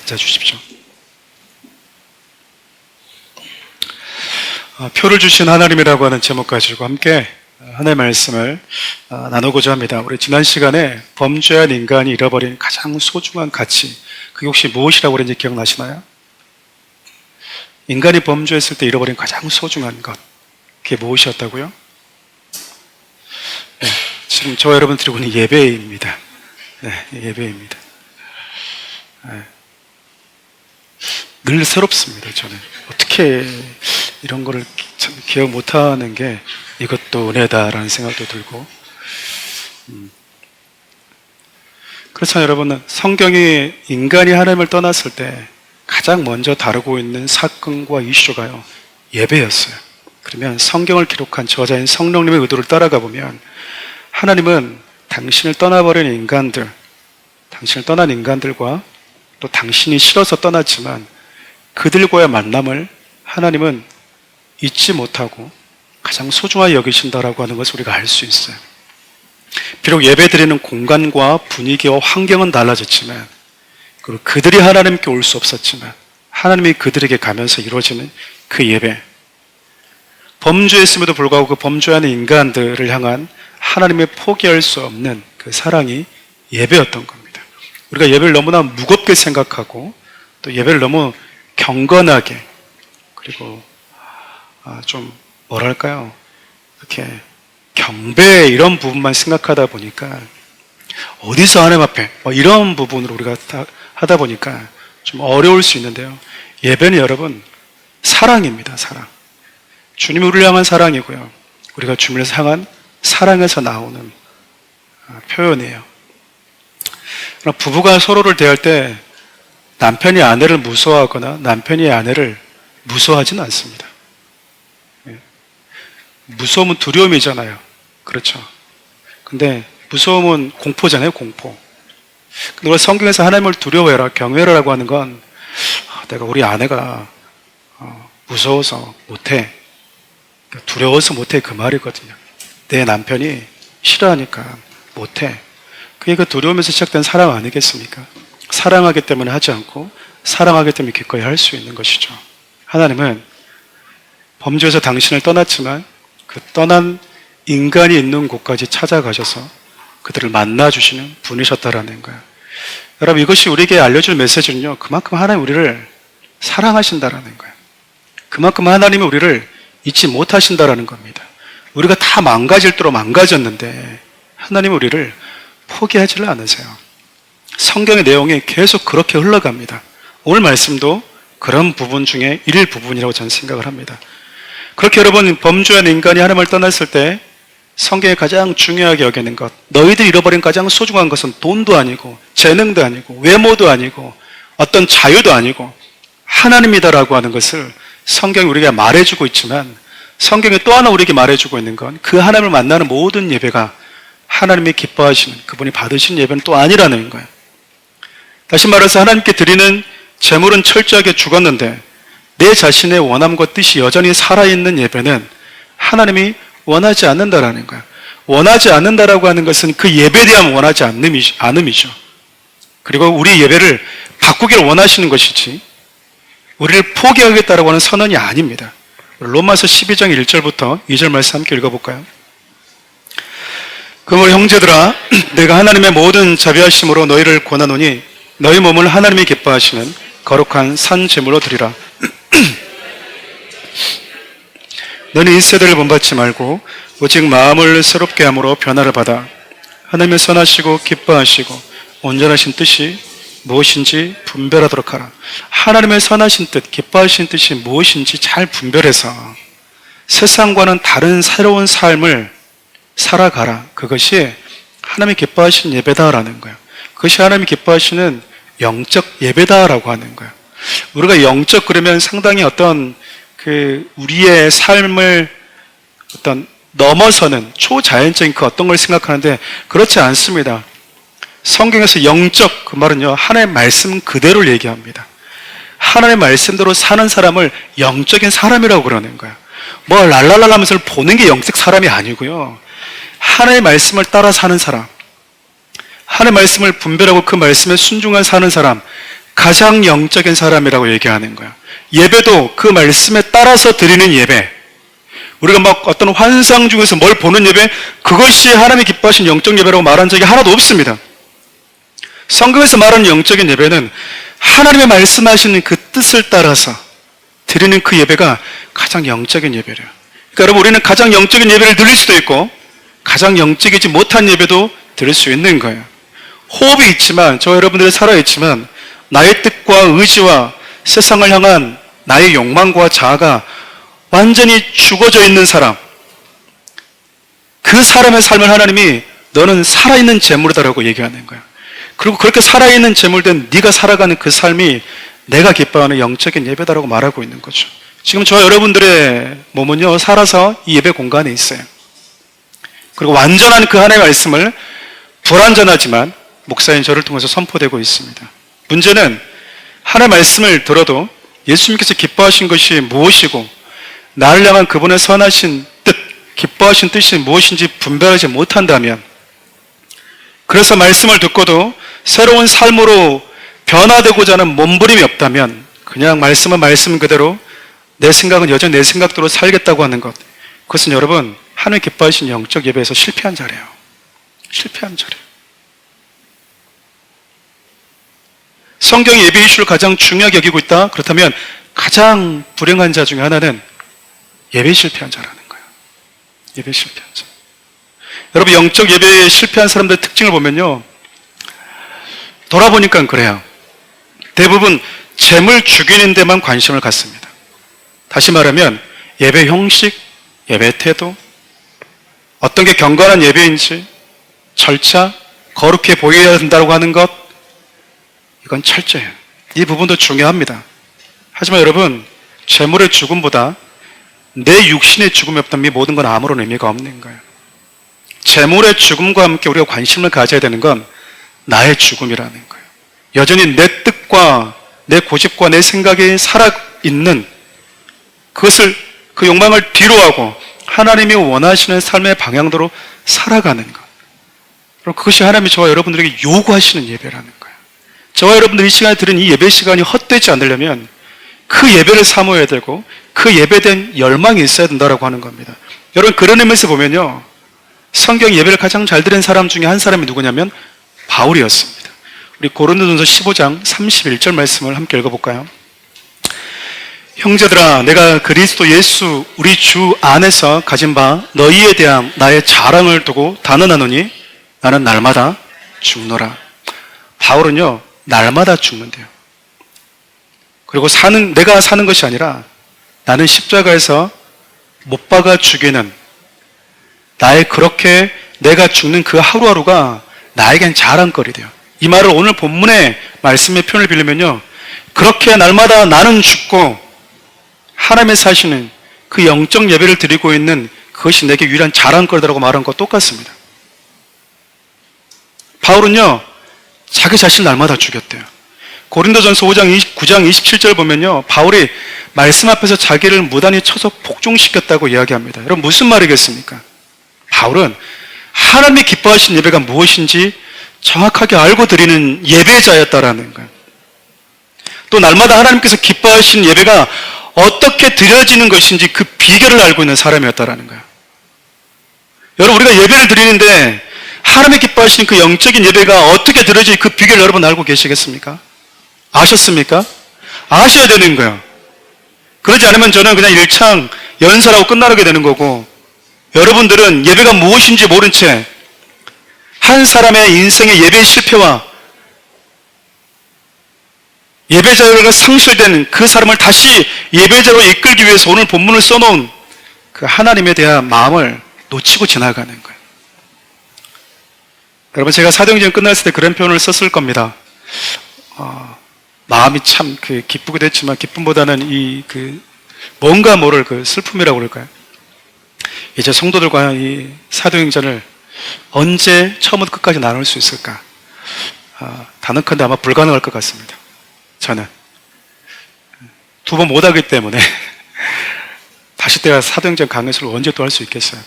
앉아주십시오. 표를 주신 하나님이라고 하는 제목 가지고 함께 하나님의 말씀을 나누고자 합니다. 우리 지난 시간에 범죄한 인간이 잃어버린 가장 소중한 가치, 그게 혹시 무엇이라고 그랬는지 기억나시나요? 인간이 범죄했을 때 잃어버린 가장 소중한 것, 그게 무엇이었다고요? 네, 지금 저와 여러분 드리고 있는 예배입니다. 네, 예배입니다. 네. 늘 새롭습니다. 저는 어떻게 이런 거를 참 기억 못하는 게 이것도 은혜다라는 생각도 들고, 그렇잖아요. 여러분, 성경이 인간이 하나님을 떠났을 때 가장 먼저 다루고 있는 사건과 이슈가요, 예배였어요. 그러면 성경을 기록한 저자인 성령님의 의도를 따라가 보면 하나님은 당신을 떠나버린 인간들, 당신을 떠난 인간들과 또 당신이 싫어서 떠났지만 그들과의 만남을 하나님은 잊지 못하고 가장 소중하게 여기신다라고 하는 것을 우리가 알 수 있어요. 비록 예배드리는 공간과 분위기와 환경은 달라졌지만, 그리고 그들이 하나님께 올 수 없었지만 하나님이 그들에게 가면서 이루어지는 그 예배, 범죄했음에도 불구하고 그 범죄하는 인간들을 향한 하나님의 포기할 수 없는 그 사랑이 예배였던 겁니다. 우리가 예배를 너무나 무겁게 생각하고 또 예배를 너무 경건하게, 그리고 좀 뭐랄까요, 이렇게 경배 이런 부분만 생각하다 보니까 어디서 하나님 앞에 이런 부분으로 우리가 하다 보니까 좀 어려울 수 있는데요, 예배는 여러분 사랑입니다. 사랑. 주님이 우리를 향한 사랑이고요, 우리가 주님을 향한 사랑에서 나오는 표현이에요. 그러나 부부가 서로를 대할 때 남편이 아내를 무서워하거나 남편이 아내를 무서워하지는 않습니다. 무서움은 두려움이잖아요. 그렇죠. 근데 무서움은 공포잖아요. 공포. 근데 우리가 성경에서 하나님을 두려워해라, 경외하라고 하는 건 내가 우리 아내가 무서워서 못해, 두려워서 못해, 그 말이거든요. 내 남편이 싫어하니까 못해. 그게 그 두려움에서 시작된 사랑 아니겠습니까? 사랑하기 때문에 하지 않고 사랑하기 때문에 기꺼이 할 수 있는 것이죠. 하나님은 범죄에서 당신을 떠났지만 그 떠난 인간이 있는 곳까지 찾아가셔서 그들을 만나주시는 분이셨다라는 거예요. 여러분, 이것이 우리에게 알려줄 메시지는요, 그만큼 하나님 우리를 사랑하신다라는 거예요. 그만큼 하나님이 우리를 잊지 못하신다라는 겁니다. 우리가 다 망가질 대로 망가졌는데 하나님은 우리를 포기하지를 않으세요. 성경의 내용이 계속 그렇게 흘러갑니다. 오늘 말씀도 그런 부분 중에 일부분이라고 저는 생각을 합니다. 그렇게 여러분, 범죄한 인간이 하나님을 떠났을 때 성경에 가장 중요하게 여기는 것, 너희들이 잃어버린 가장 소중한 것은 돈도 아니고 재능도 아니고 외모도 아니고 어떤 자유도 아니고 하나님이다라고 하는 것을 성경이 우리에게 말해주고 있지만, 성경이 또 하나 우리에게 말해주고 있는 건 그 하나님을 만나는 모든 예배가 하나님이 기뻐하시는, 그분이 받으신 예배는 또 아니라는 거예요. 다시 말해서 하나님께 드리는 제물은 철저하게 죽었는데 내 자신의 원함과 뜻이 여전히 살아있는 예배는 하나님이 원하지 않는다라는 거예요. 원하지 않는다라고 하는 것은 그 예배에 대한 원하지 않음이죠. 그리고 우리 예배를 바꾸기를 원하시는 것이지 우리를 포기하겠다라고 하는 선언이 아닙니다. 로마서 12장 1절부터 2절 말씀 함께 읽어볼까요? 그러므로 형제들아, 내가 하나님의 모든 자비하심으로 너희를 권하노니 너희 몸을 하나님이 기뻐하시는 거룩한 산 제물로 드리라. 너는 이 세대를 본받지 말고 오직 마음을 새롭게 함으로 변화를 받아 하나님의 선하시고 기뻐하시고 온전하신 뜻이 무엇인지 분별하도록 하라. 하나님의 선하신 뜻, 기뻐하신 뜻이 무엇인지 잘 분별해서 세상과는 다른 새로운 삶을 살아가라. 그것이 하나님이 기뻐하시는 예배다라는 거예요. 그것이 하나님이 기뻐하시는 영적 예배다라고 하는 거예요. 우리가 영적 그러면 상당히 어떤 우리의 삶을 어떤 넘어서는 초자연적인 그 어떤 걸 생각하는데 그렇지 않습니다. 성경에서 영적, 그 말은요, 하나님의 말씀 그대로를 얘기합니다. 하나님의 말씀대로 사는 사람을 영적인 사람이라고 그러는 거예요. 뭐 랄랄랄 하면서 보는 게 영적 사람이 아니고요, 하나님의 말씀을 따라 사는 사람, 하나님의 말씀을 분별하고 그 말씀에 순종한 사는 사람, 가장 영적인 사람이라고 얘기하는 거야. 예배도 그 말씀에 따라서 드리는 예배. 우리가 막 어떤 환상 중에서 뭘 보는 예배, 그것이 하나님이 기뻐하신 영적 예배라고 말한 적이 하나도 없습니다. 성경에서 말하는 영적인 예배는 하나님의 말씀하시는 그 뜻을 따라서 드리는 그 예배가 가장 영적인 예배래요. 그러니까 여러분, 우리는 가장 영적인 예배를 드릴 수도 있고 가장 영적이지 못한 예배도 드릴 수 있는 거예요. 호흡이 있지만, 저 여러분들이 살아있지만 나의 뜻과 의지와 세상을 향한 나의 욕망과 자아가 완전히 죽어져 있는 사람, 그 사람의 삶을 하나님이 너는 살아있는 재물이다라고 얘기하는 거야. 그리고 그렇게 살아있는 재물된 네가 살아가는 그 삶이 내가 기뻐하는 영적인 예배다라고 말하고 있는 거죠. 지금 저와 여러분들의 몸은요, 살아서 이 예배 공간에 있어요. 그리고 완전한 그 하나님의 말씀을 불완전하지만 목사인 저를 통해서 선포되고 있습니다. 문제는 하나님의 말씀을 들어도 예수님께서 기뻐하신 것이 무엇이고 나를 향한 그분의 선하신 뜻, 기뻐하신 뜻이 무엇인지 분별하지 못한다면, 그래서 말씀을 듣고도 새로운 삶으로 변화되고자 하는 몸부림이 없다면 그냥 말씀은 말씀 그대로, 내 생각은 여전히 내 생각대로 살겠다고 하는 것, 그것은 여러분 하나님 기뻐하신 영적 예배에서 실패한 자래요. 실패한 자래요. 성경이 예배 이슈를 가장 중요하게 여기고 있다? 그렇다면 가장 불행한 자 중에 하나는 예배 실패한 자라는 거예요. 예배 실패한 자. 여러분, 영적 예배에 실패한 사람들의 특징을 보면요, 돌아보니까 그래요. 대부분 재물 죽이는 데만 관심을 갖습니다. 다시 말하면 예배 형식, 예배 태도, 어떤 게 경건한 예배인지, 절차, 거룩해 보여야 된다고 하는 것, 이건 철저해요. 이 부분도 중요합니다. 하지만 여러분, 재물의 죽음보다 내 육신의 죽음이 없다면 이 모든 건 아무런 의미가 없는 거예요. 재물의 죽음과 함께 우리가 관심을 가져야 되는 건 나의 죽음이라는 거예요. 여전히 내 뜻과 내 고집과 내 생각이 살아있는 그것을, 그 욕망을 뒤로하고 하나님이 원하시는 삶의 방향대로 살아가는 것. 그럼 그것이 하나님이 저와 여러분들에게 요구하시는 예배라는 거예요. 저와 여러분들이 이 시간에 들은 이 예배 시간이 헛되지 않으려면 그 예배를 사모해야 되고 그 예배에 대한 열망이 있어야 된다고 하는 겁니다. 여러분, 그런 의미에서 보면요, 성경 예배를 가장 잘 드린 사람 중에 한 사람이 누구냐면 바울이었습니다. 우리 고린도전서 15장 31절 말씀을 함께 읽어볼까요? 형제들아, 내가 그리스도 예수 우리 주 안에서 가진 바 너희에 대한 나의 자랑을 두고 단언하노니 나는 날마다 죽노라. 바울은요, 날마다 죽는데요. 그리고 내가 사는 것이 아니라 나는 십자가에서 못 박아 죽이는, 나의 그렇게 내가 죽는 그 하루하루가 나에겐 자랑거리돼요. 이 말을 오늘 본문의 말씀의 표현을 빌리면요, 그렇게 날마다 나는 죽고 하나님의 사시는 그 영적 예배를 드리고 있는 그것이 내게 유일한 자랑거리라고 말한 것 똑같습니다. 바울은요, 자기 자신을 날마다 죽였대요. 고린도전서 5장 9장 27절 보면요, 바울이 말씀 앞에서 자기를 무단히 쳐서 복종시켰다고 이야기합니다. 여러분, 무슨 말이겠습니까? 바울은 하나님이 기뻐하신 예배가 무엇인지 정확하게 알고 드리는 예배자였다라는 거예요. 또 날마다 하나님께서 기뻐하시는 예배가 어떻게 드려지는 것인지 그 비결을 알고 있는 사람이었다라는 거예요. 여러분, 우리가 예배를 드리는데 하나님이 기뻐하시는 그 영적인 예배가 어떻게 드려지는지 그 비결을 여러분 알고 계시겠습니까? 아셨습니까? 아셔야 되는 거예요. 그러지 않으면 저는 그냥 일창 연설하고 끝나게 되는 거고, 여러분들은 예배가 무엇인지 모른 채 한 사람의 인생의 예배 실패와 예배자가 상실된 그 사람을 다시 예배자로 이끌기 위해서 오늘 본문을 써놓은 그 하나님에 대한 마음을 놓치고 지나가는 거예요. 여러분, 제가 사도행전 끝났을 때 그런 표현을 썼을 겁니다. 마음이 참 기쁘기도 했지만 기쁨보다는 뭔가 모를 그 슬픔이라고 그럴까요? 이제 성도들과 이 사도행전을 언제 처음부터 끝까지 나눌 수 있을까? 단언컨대 아마 불가능할 것 같습니다. 저는 두 번 못하기 때문에 다시 내가 사도행전 강해서를 언제 또 할 수 있겠어요?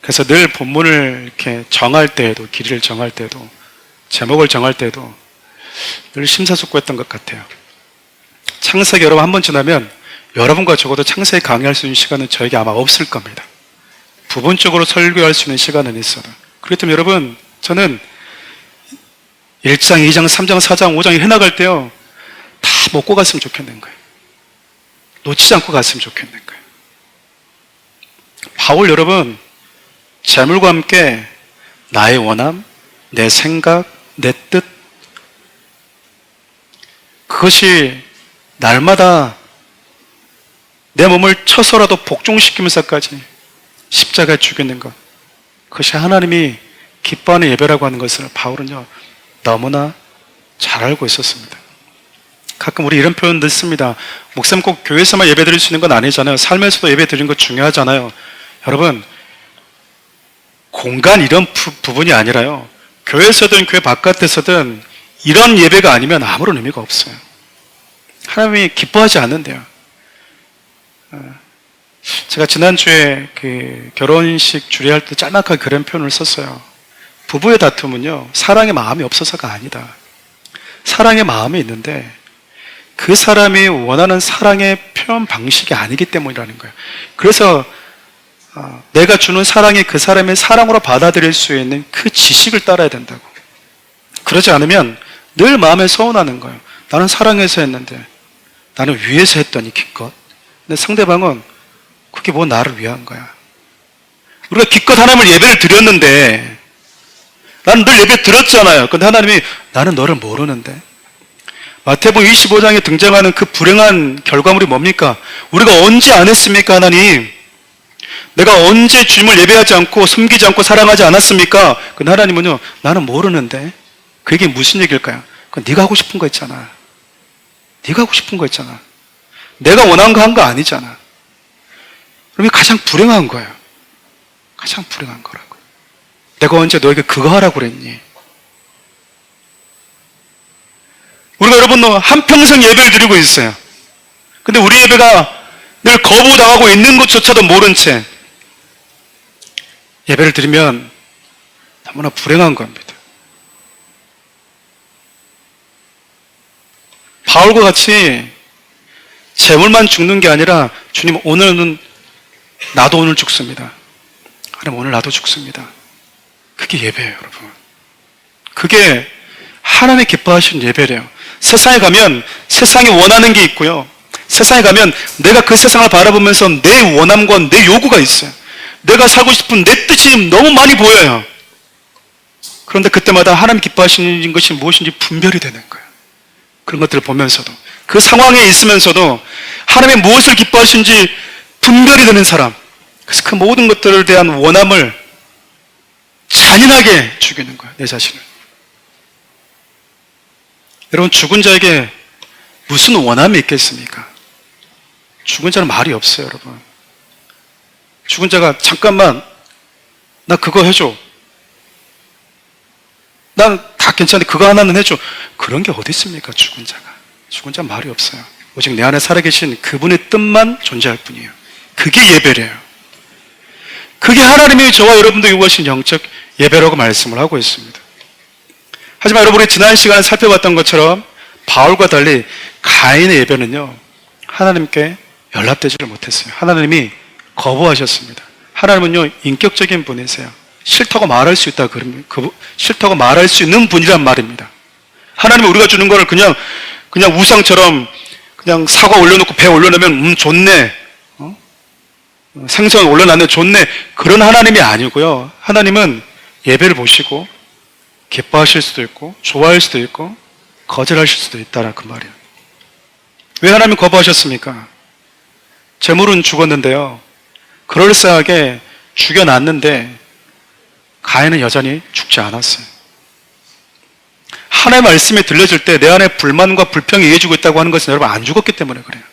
그래서 늘 본문을 이렇게 정할 때에도, 길이를 정할 때도, 제목을 정할 때도 늘 심사숙고했던 것 같아요. 창세기 여러분 한 번 지나면 여러분과 적어도 창세기 강의할 수 있는 시간은 저에게 아마 없을 겁니다. 부분적으로 설교할 수 있는 시간은 있어도. 그렇기 때문에 여러분, 저는 1장, 2장, 3장, 4장, 5장 해나갈 때요, 다 먹고 갔으면 좋겠는 거예요. 놓치지 않고 갔으면 좋겠는 거예요. 바울 여러분, 재물과 함께 나의 원함, 내 생각, 내 뜻, 그것이 날마다 내 몸을 쳐서라도 복종시키면서까지 십자가에 죽이는 것, 그것이 하나님이 기뻐하는 예배라고 하는 것을 바울은요 너무나 잘 알고 있었습니다. 가끔 우리 이런 표현 듣습니다. 목사님 꼭 교회에서만 예배 드릴 수 있는 건 아니잖아요. 삶에서도 예배 드리는 거 중요하잖아요. 여러분, 공간 이런 부분이 아니라요, 교회에서든 교회 바깥에서든 이런 예배가 아니면 아무런 의미가 없어요. 하나님이 기뻐하지 않는데요. 제가 지난주에 그 결혼식 주례할 때 짤막하게 그런 표현을 썼어요. 부부의 다툼은요, 사랑의 마음이 없어서가 아니다. 사랑의 마음이 있는데 그 사람이 원하는 사랑의 표현 방식이 아니기 때문이라는 거예요. 그래서 내가 주는 사랑이 그 사람의 사랑으로 받아들일 수 있는 그 지식을 따라야 된다고. 그러지 않으면 늘 마음에 서운하는 거예요. 나는 사랑해서 했는데, 나는 위해서 했더니 기껏. 근데 상대방은 그게 뭐 나를 위한 거야. 우리가 기껏 하나님을 예배를 드렸는데, 나는 늘 예배 드렸잖아요. 근데 하나님이 나는 너를 모르는데. 마태복음 25장에 등장하는 그 불행한 결과물이 뭡니까? 우리가 언제 안 했습니까, 하나님? 내가 언제 주님을 예배하지 않고 섬기지 않고 사랑하지 않았습니까? 근데 하나님은요, 나는 모르는데. 그게 무슨 얘기일까요? 그건 네가 하고 싶은 거 있잖아. 네가 하고 싶은 거 있잖아. 내가 원한 거 한 거 아니잖아. 그럼 가장 불행한 거예요. 가장 불행한 거라고. 내가 언제 너에게 그거 하라고 그랬니? 우리가 여러분 한평생 예배를 드리고 있어요. 근데 우리 예배가 늘 거부당하고 있는 것조차도 모른 채 예배를 드리면 너무나 불행한 겁니다. 바울과 같이 재물만 죽는 게 아니라, 주님 오늘은 나도 오늘 죽습니다. 하나님 오늘 나도 죽습니다. 그게 예배예요, 여러분. 그게 하나님이 기뻐하시는 예배래요. 세상에 가면 세상이 원하는 게 있고요, 세상에 가면 내가 그 세상을 바라보면서 내 원함과 내 요구가 있어요. 내가 살고 싶은 내 뜻이 너무 많이 보여요. 그런데 그때마다 하나님 기뻐하시는 것이 무엇인지 분별이 되는 거예요. 그런 것들을 보면서도, 그 상황에 있으면서도 하나님의 무엇을 기뻐하시는지 분별이 되는 사람, 그래서 그 모든 것들에 대한 원함을 잔인하게 죽이는 거예요, 내 자신을. 여러분, 죽은 자에게 무슨 원함이 있겠습니까? 죽은 자는 말이 없어요, 여러분. 죽은 자가 잠깐만 나 그거 해줘, 난 다 괜찮은데 그거 하나는 해줘, 그런 게 어디 있습니까? 죽은 자가. 죽은 자는 말이 없어요. 오직 내 안에 살아계신 그분의 뜻만 존재할 뿐이에요. 그게 예배래요. 그게 하나님이 저와 여러분도 요구하신 영적 예배라고 말씀을 하고 있습니다. 하지만 여러분이 지난 시간에 살펴봤던 것처럼 바울과 달리 가인의 예배는요, 하나님께 연락되지를 못했어요. 하나님이 거부하셨습니다. 하나님은요, 인격적인 분이세요. 싫다고 말할 수 있다, 싫다고 말할 수 있는 분이란 말입니다. 하나님이 우리가 주는 거를 그냥 우상처럼 그냥 사과 올려놓고 배 올려놓으면 좋네, 생선 올려놨네, 좋네, 그런 하나님이 아니고요. 하나님은 예배를 보시고 기뻐하실 수도 있고 좋아할 수도 있고 거절하실 수도 있다라 그 말이에요. 왜 하나님이 거부하셨습니까? 재물은 죽었는데요, 그럴싸하게 죽여놨는데 가인은 여전히 죽지 않았어요. 하나님의 말씀이 들려질 때 내 안에 불만과 불평이 이어지고 있다고 하는 것은 여러분 안 죽었기 때문에 그래요.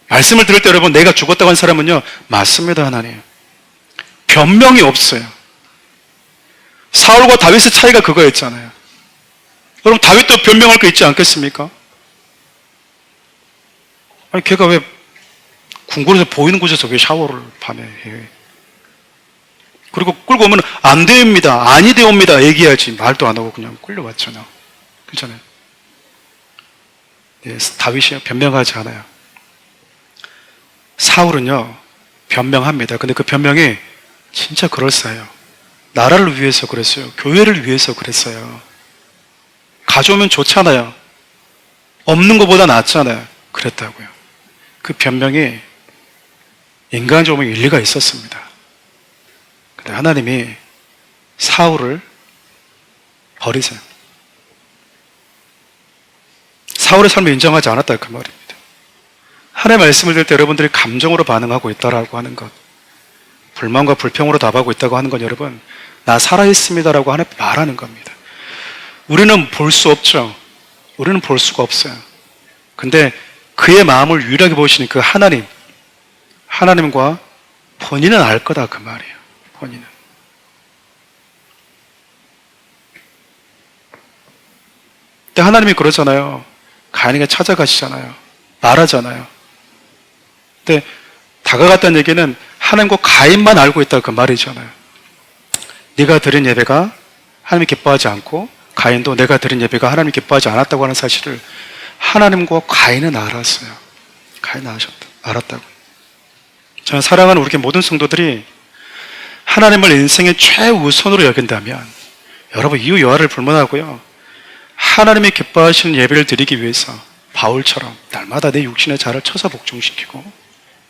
말씀을 들을 때 여러분, 내가 죽었다고 하는 사람은요, 맞습니다, 하나님. 변명이 없어요. 사울과 다윗의 차이가 그거였잖아요. 여러분, 다윗도 변명할 거 있지 않겠습니까? 아니, 걔가 왜 궁궐에서 보이는 곳에서 왜 샤워를 밤에 해? 그리고 끌고 오면 안 됩니다, 아니 되옵니다 얘기해야지, 말도 안 하고 그냥 끌려왔잖아요. 그렇잖아요. 예, 다윗이 변명하지 않아요. 사울은요, 변명합니다. 근데 그 변명이 진짜 그럴싸해요. 나라를 위해서 그랬어요. 교회를 위해서 그랬어요. 가져오면 좋잖아요. 없는 것보다 낫잖아요. 그랬다고요. 그 변명이 인간적으로 일리가 있었습니다. 근데 하나님이 사울을 버리세요. 사울의 삶을 인정하지 않았다 그 말입니다. 하나님의 말씀을 들을 때 여러분들이 감정으로 반응하고 있다라고 하는 것, 불만과 불평으로 답하고 있다고 하는 건 여러분, 나 살아있습니다라고 하나님 말하는 겁니다. 우리는 볼 수 없죠. 우리는 볼 수가 없어요. 근데 그의 마음을 유일하게 보시는 그 하나님과 본인은 알 거다 그 말이에요. 본인은. 근데 하나님이 그러잖아요. 가인에게 찾아가시잖아요. 말하잖아요. 근데 다가갔다는 얘기는 하나님과 가인만 알고 있다 그 말이잖아요. 네가 드린 예배가 하나님이 기뻐하지 않고 가인도 내가 드린 예배가 하나님이 기뻐하지 않았다고 하는 사실을 하나님과 가인은 알았어요. 가인은 알았다고. 저는 사랑하는 우리 모든 성도들이 하나님을 인생의 최우선으로 여긴다면 여러분 이유 여하를 불문하고요. 하나님이 기뻐하시는 예배를 드리기 위해서 바울처럼 날마다 내 육신의 자를 쳐서 복종시키고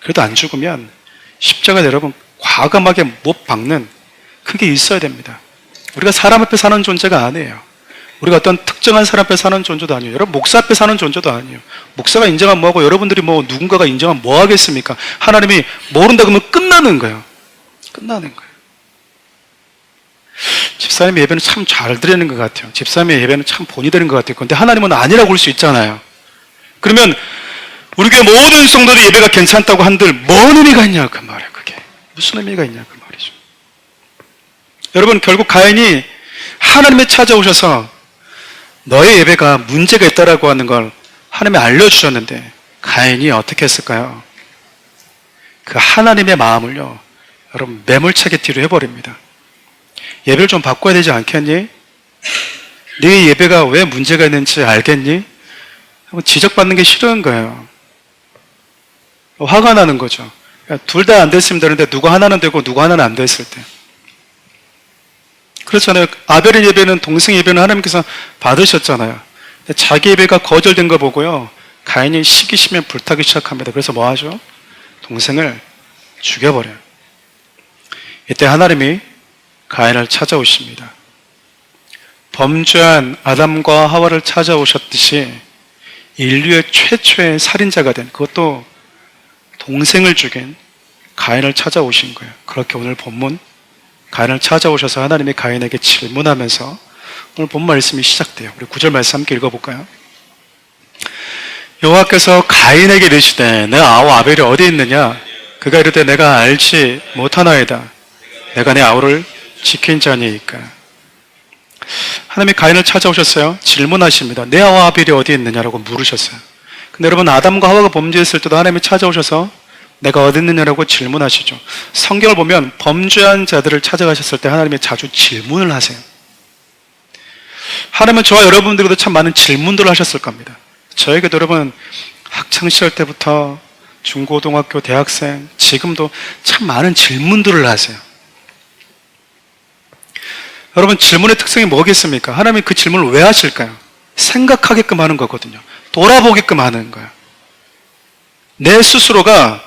그래도 안 죽으면 십자가에 여러분 과감하게 못 박는 그게 있어야 됩니다. 우리가 사람 앞에 사는 존재가 아니에요. 우리가 어떤 특정한 사람 앞에 사는 존재도 아니에요. 여러분 목사 앞에 사는 존재도 아니에요. 목사가 인정하면 뭐하고 여러분들이 누군가가 인정하면 뭐 하겠습니까? 하나님이 모른다 그러면 끝나는 거예요. 끝나는 거예요. 집사님의 예배는 참 잘 드리는 것 같아요. 집사님의 예배는 참 본이 되는 것 같아요. 그런데 하나님은 아니라고 할 수 있잖아요. 그러면 우리 교회 모든 성도들 예배가 괜찮다고 한들 뭔 의미가 있냐 그 말이에요. 그게 무슨 의미가 있냐 그 말이죠. 여러분 결국 가인이 하나님이 찾아오셔서 너의 예배가 문제가 있다라고 하는 걸 하나님이 알려주셨는데 가인이 어떻게 했을까요? 그 하나님의 마음을요 여러분 매몰차게 뒤로 해버립니다. 예배를 좀 바꿔야 되지 않겠니? 네 예배가 왜 문제가 있는지 알겠니? 지적받는 게 싫은 거예요. 화가 나는 거죠. 둘 다 안 됐으면 되는데 누가 하나는 되고 누가 하나는 안 됐을 때. 그렇잖아요. 아벨의 예배는 동생 예배는 하나님께서 받으셨잖아요. 자기 예배가 거절된 거 보고요. 가인이 시기심에 불타기 시작합니다. 그래서 뭐 하죠? 동생을 죽여버려요. 이때 하나님이 가인을 찾아오십니다. 범죄한 아담과 하와를 찾아오셨듯이 인류의 최초의 살인자가 된 그것도 동생을 죽인 가인을 찾아오신 거예요. 그렇게 오늘 본문 가인을 찾아오셔서 하나님이 가인에게 질문하면서 오늘 본 말씀이 시작돼요. 우리 9절 말씀 함께 읽어볼까요? 여호와께서 가인에게 이르시되 내 아우 아벨이 어디 있느냐? 그가 이르되 내가 알지 못하나이다. 내가 내 아우를 지킨 자니이까. 하나님이 가인을 찾아오셨어요. 질문하십니다. 내 아우 아벨이 어디 있느냐라고 물으셨어요. 근데 여러분 아담과 하와가 범죄했을 때도 하나님이 찾아오셔서 내가 어디 있느냐라고 질문하시죠. 성경을 보면 범죄한 자들을 찾아가셨을 때 하나님이 자주 질문을 하세요. 하나님은 저와 여러분들에게도 참 많은 질문들을 하셨을 겁니다. 저에게도 여러분 학창시절 때부터 중고등학교, 대학생, 지금도 참 많은 질문들을 하세요. 여러분 질문의 특성이 뭐겠습니까? 하나님이 그 질문을 왜 하실까요? 생각하게끔 하는 거거든요. 돌아보게끔 하는 거예요. 내 스스로가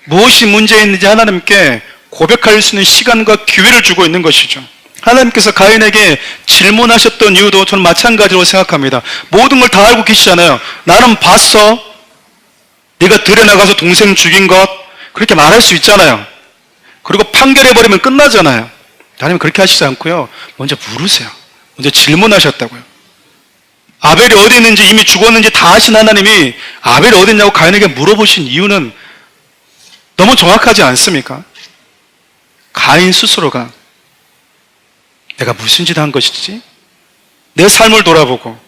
무엇이 문제 있는지 하나님께 고백할 수 있는 시간과 기회를 주고 있는 것이죠. 하나님께서 가인에게 질문하셨던 이유도 저는 마찬가지로 생각합니다. 모든 걸 다 알고 계시잖아요. 나는 봤어. 네가 들에 나가서 동생 죽인 것 그렇게 말할 수 있잖아요. 그리고 판결해버리면 끝나잖아요. 하나님 그렇게 하시지 않고요. 먼저 물으세요. 먼저 질문하셨다고요. 아벨이 어디 있는지 이미 죽었는지 다 아신 하나님이 아벨이 어디 있냐고 가인에게 물어보신 이유는 너무 정확하지 않습니까? 가인 스스로가 내가 무슨 짓을 한 것이지? 내 삶을 돌아보고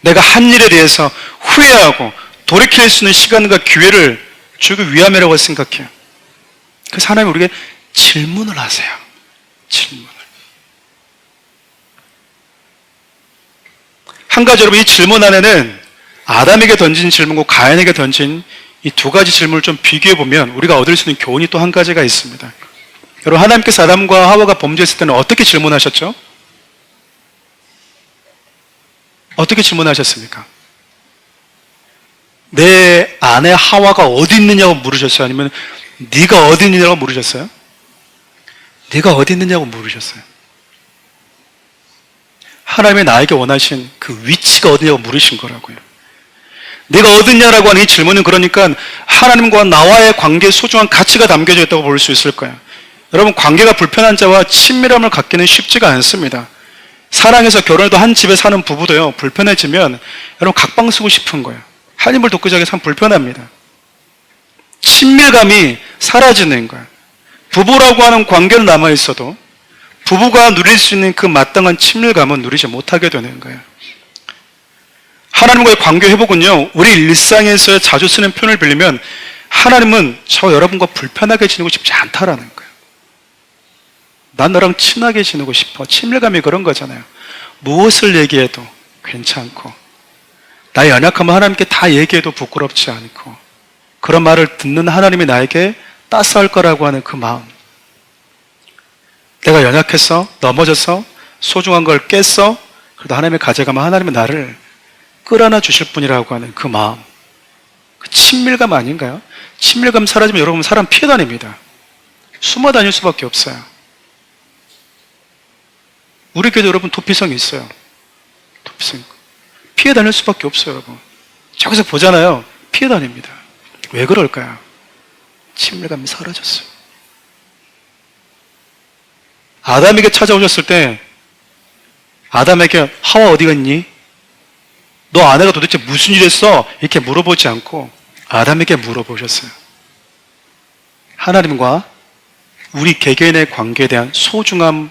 내가 한 일에 대해서 후회하고 돌이킬 수 있는 시간과 기회를 주기 위함이라고 생각해요. 그래서 하나님 우리에게 질문을 하세요. 질문을. 한 가지 여러분 이 질문 안에는 아담에게 던진 질문과 가인에게 던진 이 두 가지 질문을 좀 비교해 보면 우리가 얻을 수 있는 교훈이 또 한 가지가 있습니다. 여러분 하나님께서 아담과 하와가 범죄했을 때는 어떻게 질문하셨죠? 어떻게 질문하셨습니까? 내 아내 하와가 어디 있느냐고 물으셨어요? 아니면 네가 어디 있느냐고 물으셨어요? 네가 어디 있느냐고 물으셨어요. 하나님이 나에게 원하신 그 위치가 어디냐고 물으신 거라고요. 네가 어디냐라고 하는 이 질문은 그러니까 하나님과 나와의 관계에 소중한 가치가 담겨져 있다고 볼 수 있을 거예요. 여러분 관계가 불편한 자와 친밀함을 갖기는 쉽지가 않습니다. 사랑해서 결혼해도 한 집에 사는 부부도요 불편해지면 여러분 각방 쓰고 싶은 거예요. 한 입을 돕고 자기 참 불편합니다. 친밀감이 사라지는 거예요. 부부라고 하는 관계는 남아있어도 부부가 누릴 수 있는 그 마땅한 친밀감은 누리지 못하게 되는 거예요. 하나님과의 관계 회복은요 우리 일상에서 자주 쓰는 표현을 빌리면 하나님은 저 여러분과 불편하게 지내고 싶지 않다라는 거예요. 난 너랑 친하게 지내고 싶어. 친밀감이 그런 거잖아요. 무엇을 얘기해도 괜찮고 나의 연약함을 하나님께 다 얘기해도 부끄럽지 않고 그런 말을 듣는 하나님이 나에게 따스할 거라고 하는 그 마음. 내가 연약해서 넘어져서 소중한 걸 깼어. 그래도 하나님의 가져가면 하나님은 나를 끌어안아 주실 분이라고 하는 그 마음. 그 친밀감 아닌가요? 친밀감 사라지면 여러분 사람 피해 다닙니다. 숨어 다닐 수밖에 없어요. 우리 교회도 여러분 도피성이 있어요. 도피성. 피해 다닐 수밖에 없어요, 여러분. 저기서 보잖아요. 피해 다닙니다. 왜 그럴까요? 친밀감이 사라졌어요. 아담에게 찾아오셨을 때 아담에게 하와 어디 갔니? 너 아내가 도대체 무슨 일 했어? 이렇게 물어보지 않고 아담에게 물어보셨어요. 하나님과 우리 개개인의 관계에 대한 소중함,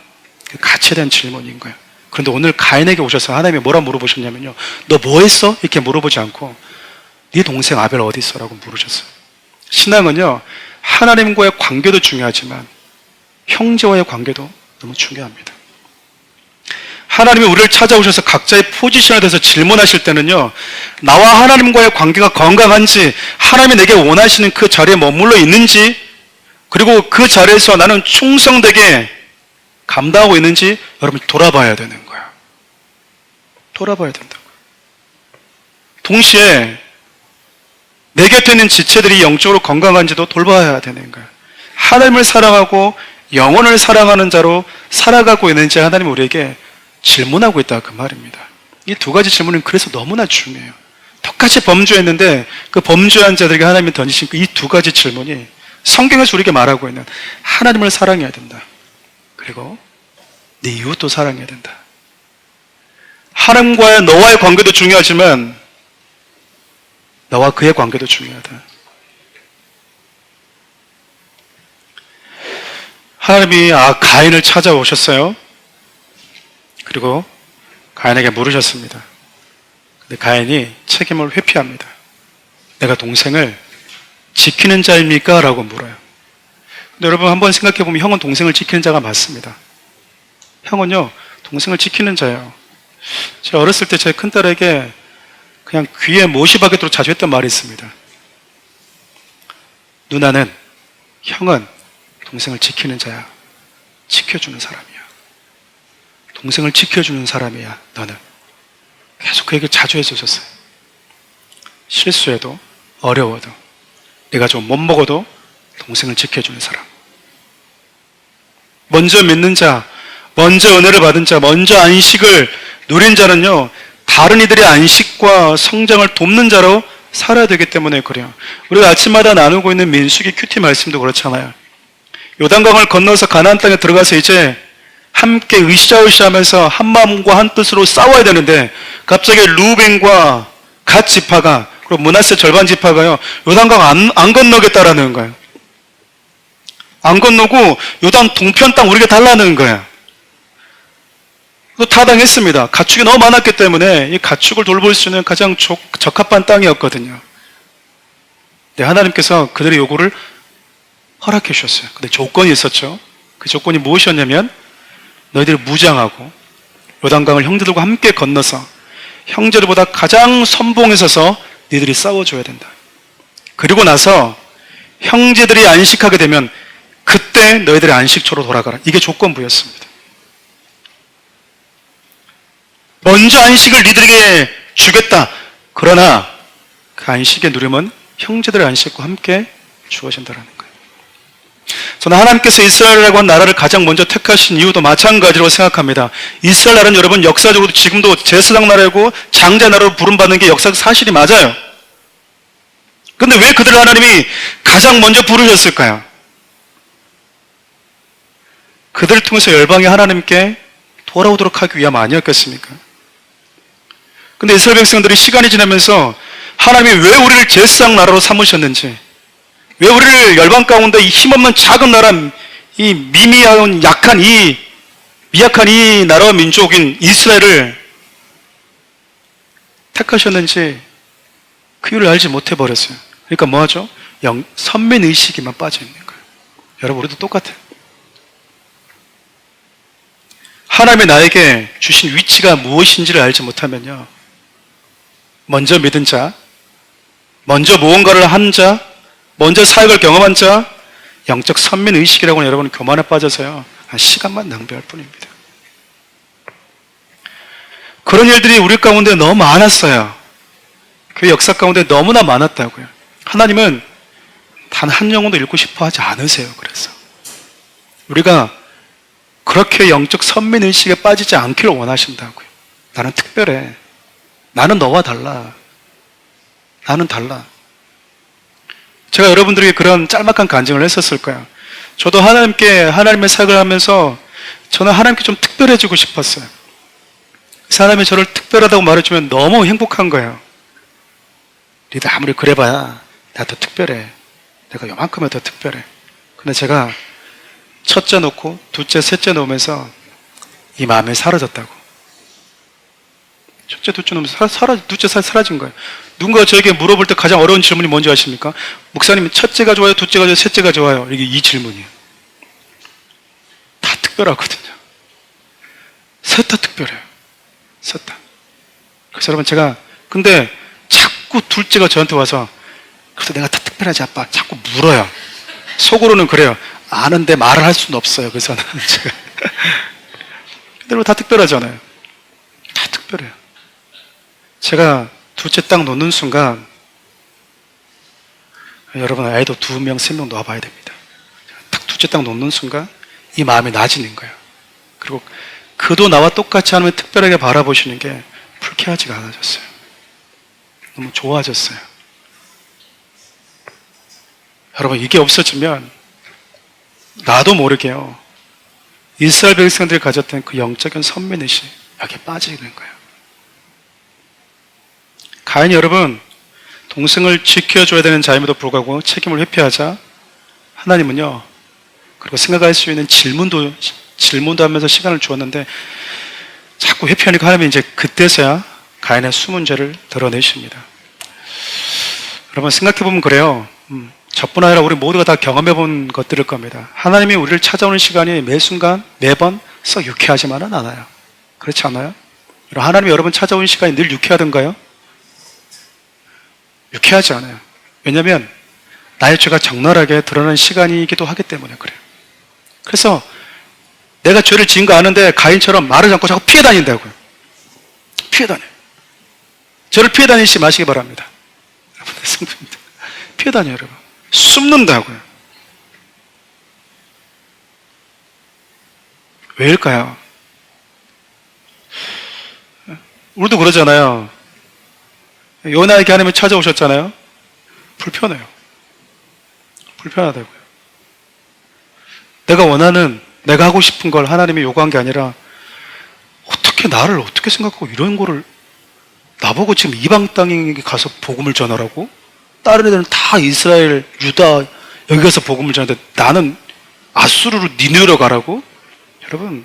가치에 대한 질문인 거예요. 그런데 오늘 가인에게 오셔서 하나님이 뭐라 물어보셨냐면요. 너 뭐 했어? 이렇게 물어보지 않고 네 동생 아벨 어디 있어? 라고 물으셨어요. 신앙은요. 하나님과의 관계도 중요하지만 형제와의 관계도 너무 중요합니다. 하나님이 우리를 찾아오셔서 각자의 포지션에 대해서 질문하실 때는요. 나와 하나님과의 관계가 건강한지 하나님이 내게 원하시는 그 자리에 머물러 있는지 그리고 그 자리에서 나는 충성되게 감당하고 있는지 여러분 돌아봐야 되는 거예요. 돌아봐야 된다고요. 동시에 내 곁에 있는 지체들이 영적으로 건강한지도 돌봐야 되는 거예요. 하나님을 사랑하고 영혼을 사랑하는 자로 살아가고 있는지 하나님은 우리에게 질문하고 있다 그 말입니다. 이 두 가지 질문은 그래서 너무나 중요해요. 똑같이 범죄했는데 그 범죄한 자들에게 하나님이 던지신 이 두 가지 질문이 성경에서 우리에게 말하고 있는 하나님을 사랑해야 된다. 그리고 네 이웃도 사랑해야 된다. 하나님과의 너와의 관계도 중요하지만 너와 그의 관계도 중요하다. 하나님이 가인을 찾아오셨어요. 그리고 가인에게 물으셨습니다. 근데 가인이 책임을 회피합니다. 내가 동생을 지키는 자입니까? 라고 물어요. 근데 여러분 한번 생각해 보면 형은 동생을 지키는 자가 맞습니다. 형은요 동생을 지키는 자예요. 제가 어렸을 때 제 큰딸에게 그냥 귀에 못이 박이도록 자주 했던 말이 있습니다. 누나는 형은 동생을 지키는 자야. 지켜주는 사람이야. 동생을 지켜주는 사람이야. 너는. 계속 그 얘기를 자주 해주셨어요. 실수해도 어려워도 내가 좀 못 먹어도 동생을 지켜주는 사람. 먼저 믿는 자, 먼저 은혜를 받은 자, 먼저 안식을 누린 자는요 다른 이들의 안식과 성장을 돕는 자로 살아야 되기 때문에 그래요. 우리가 아침마다 나누고 있는 민수기 큐티 말씀도 그렇잖아요. 요단강을 건너서 가나안 땅에 들어가서 이제 함께 으쌰으쌰 하면서 한 마음과 한 뜻으로 싸워야 되는데 갑자기 루벤과 갓 지파가 그리고 므낫세 절반 지파가요 요단강 안 건너겠다라는 거예요. 안 건너고 요단 동편 땅 우리가 달라는 거예요. 또 타당했습니다. 가축이 너무 많았기 때문에 이 가축을 돌볼 수 있는 가장 적합한 땅이었거든요. 네, 하나님께서 그들의 요구를 허락해 주셨어요. 근데 조건이 있었죠. 그 조건이 무엇이었냐면 너희들이 무장하고 요단강을 형제들과 함께 건너서 형제들보다 가장 선봉에 서서 니들이 싸워줘야 된다. 그리고 나서 형제들이 안식하게 되면 그때 너희들의 안식처로 돌아가라. 이게 조건부였습니다. 먼저 안식을 니들에게 주겠다. 그러나 그 안식의 누림은 형제들의 안식과 함께 주어진다는 거예요. 저는 하나님께서 이스라엘이라고 한 나라를 가장 먼저 택하신 이유도 마찬가지로 생각합니다. 이스라엘 나라는 여러분 역사적으로 지금도 제사장 나라고 장자 나라로 부름받는 게 역사적 사실이 맞아요. 근데 왜 그들을 하나님이 가장 먼저 부르셨을까요? 그들을 통해서 열방이 하나님께 돌아오도록 하기 위함 아니었겠습니까? 근데 이스라엘 백성들이 시간이 지나면서 하나님이 왜 우리를 제사장 나라로 삼으셨는지, 왜 우리를 열방 가운데 이 힘없는 작은 나라, 이 미미한 미약한 이 나라와 민족인 이스라엘을 택하셨는지 그 이유를 알지 못해 버렸어요. 그러니까 뭐하죠? 선민의식에만 빠져 있는 거예요. 여러분, 우리도 똑같아요. 하나님이 나에게 주신 위치가 무엇인지를 알지 못하면요, 먼저 믿은 자, 먼저 무언가를 한 자, 먼저 사역을 경험한 자, 영적 선민의식이라고는 여러분 교만에 빠져서요, 시간만 낭비할 뿐입니다. 그런 일들이 우리 가운데 너무 많았어요. 그 역사 가운데 너무나 많았다고요. 하나님은 단 한 영혼도 잃고 싶어 하지 않으세요. 그래서 우리가 그렇게 영적 선민의식에 빠지지 않기를 원하신다고요. 나는 특별해. 나는 너와 달라. 나는 달라. 제가 여러분들에게 그런 짤막한 간증을 했었을 거예요. 저도 하나님의 사역을 하면서 저는 하나님께 좀 특별해지고 싶었어요. 사람이 저를 특별하다고 말해주면 너무 행복한 거예요. 니도 아무리 그래봐야 나 더 특별해. 내가 요만큼은 더 특별해. 근데 제가 첫째 놓고 둘째, 셋째 놓으면서 이 마음이 사라졌다고. 첫째, 둘째 놓으면서 둘째 사라진 거예요. 누군가 저에게 물어볼 때 가장 어려운 질문이 뭔지 아십니까? 목사님, 첫째가 좋아요? 둘째가 좋아요? 셋째가 좋아요? 이게 이 질문이에요. 다 특별하거든요. 셋 다 특별해요. 셋 다. 그래서 여러분, 근데 자꾸 둘째가 저한테 와서, 그래서 내가 다 특별하지 아빠? 자꾸 물어요. 속으로는 그래요. 아는데 말을 할 수는 없어요. 그래서 제가. 근데 다 특별하잖아요. 다 특별해요. 제가 둘째 딱 놓는 순간, 여러분, 애도 2명, 3명 놓아봐야 됩니다. 딱 둘째 딱 놓는 순간 이 마음이 나지는 거예요. 그리고 그도 나와 똑같이 하나님을 특별하게 바라보시는 게 불쾌하지가 않아졌어요. 너무 좋아졌어요. 여러분, 이게 없어지면 나도 모르게요, 이스라엘 백성들이 가졌던 그 영적인 선민의식, 여기에 빠지는 거예요. 가인이 여러분, 동생을 지켜줘야 되는 자임에도 불구하고 책임을 회피하자 하나님은요, 그리고 생각할 수 있는 질문도 하면서 시간을 주었는데 자꾸 회피하니까 하나님이 이제 그때서야 가인의 숨은 죄를 드러내십니다. 여러분, 생각해보면 그래요. 저뿐 아니라 우리 모두가 다 경험해본 것들일 겁니다. 하나님이 우리를 찾아오는 시간이 매 순간, 매번 썩 유쾌하지만은 않아요. 그렇지 않아요? 하나님이 여러분 찾아오는 시간이 늘 유쾌하던가요? 유쾌하지 않아요. 왜냐하면 나의 죄가 적나라하게 드러나는 시간이기도 하기 때문에 그래요. 그래서 내가 죄를 지은 거 아는데 가인처럼 말을 않고 자꾸 피해 다닌다고요. 피해 다녀요. 저를 피해 다니시지 마시기 바랍니다. 여러분들 성도입니다. 피해 다녀요, 여러분. 숨는다고요. 왜일까요? 우리도 그러잖아요. 요나에게 하나님이 찾아오셨잖아요. 불편해요. 불편하다고요. 내가 원하는, 내가 하고 싶은 걸 하나님이 요구한 게 아니라, 어떻게 나를 어떻게 생각하고 이런 거를 나보고 지금 이방 땅에 가서 복음을 전하라고? 다른 애들은 다 이스라엘, 유다 여기 가서 복음을 전하는데 나는 아수르로 니누로 가라고? 여러분,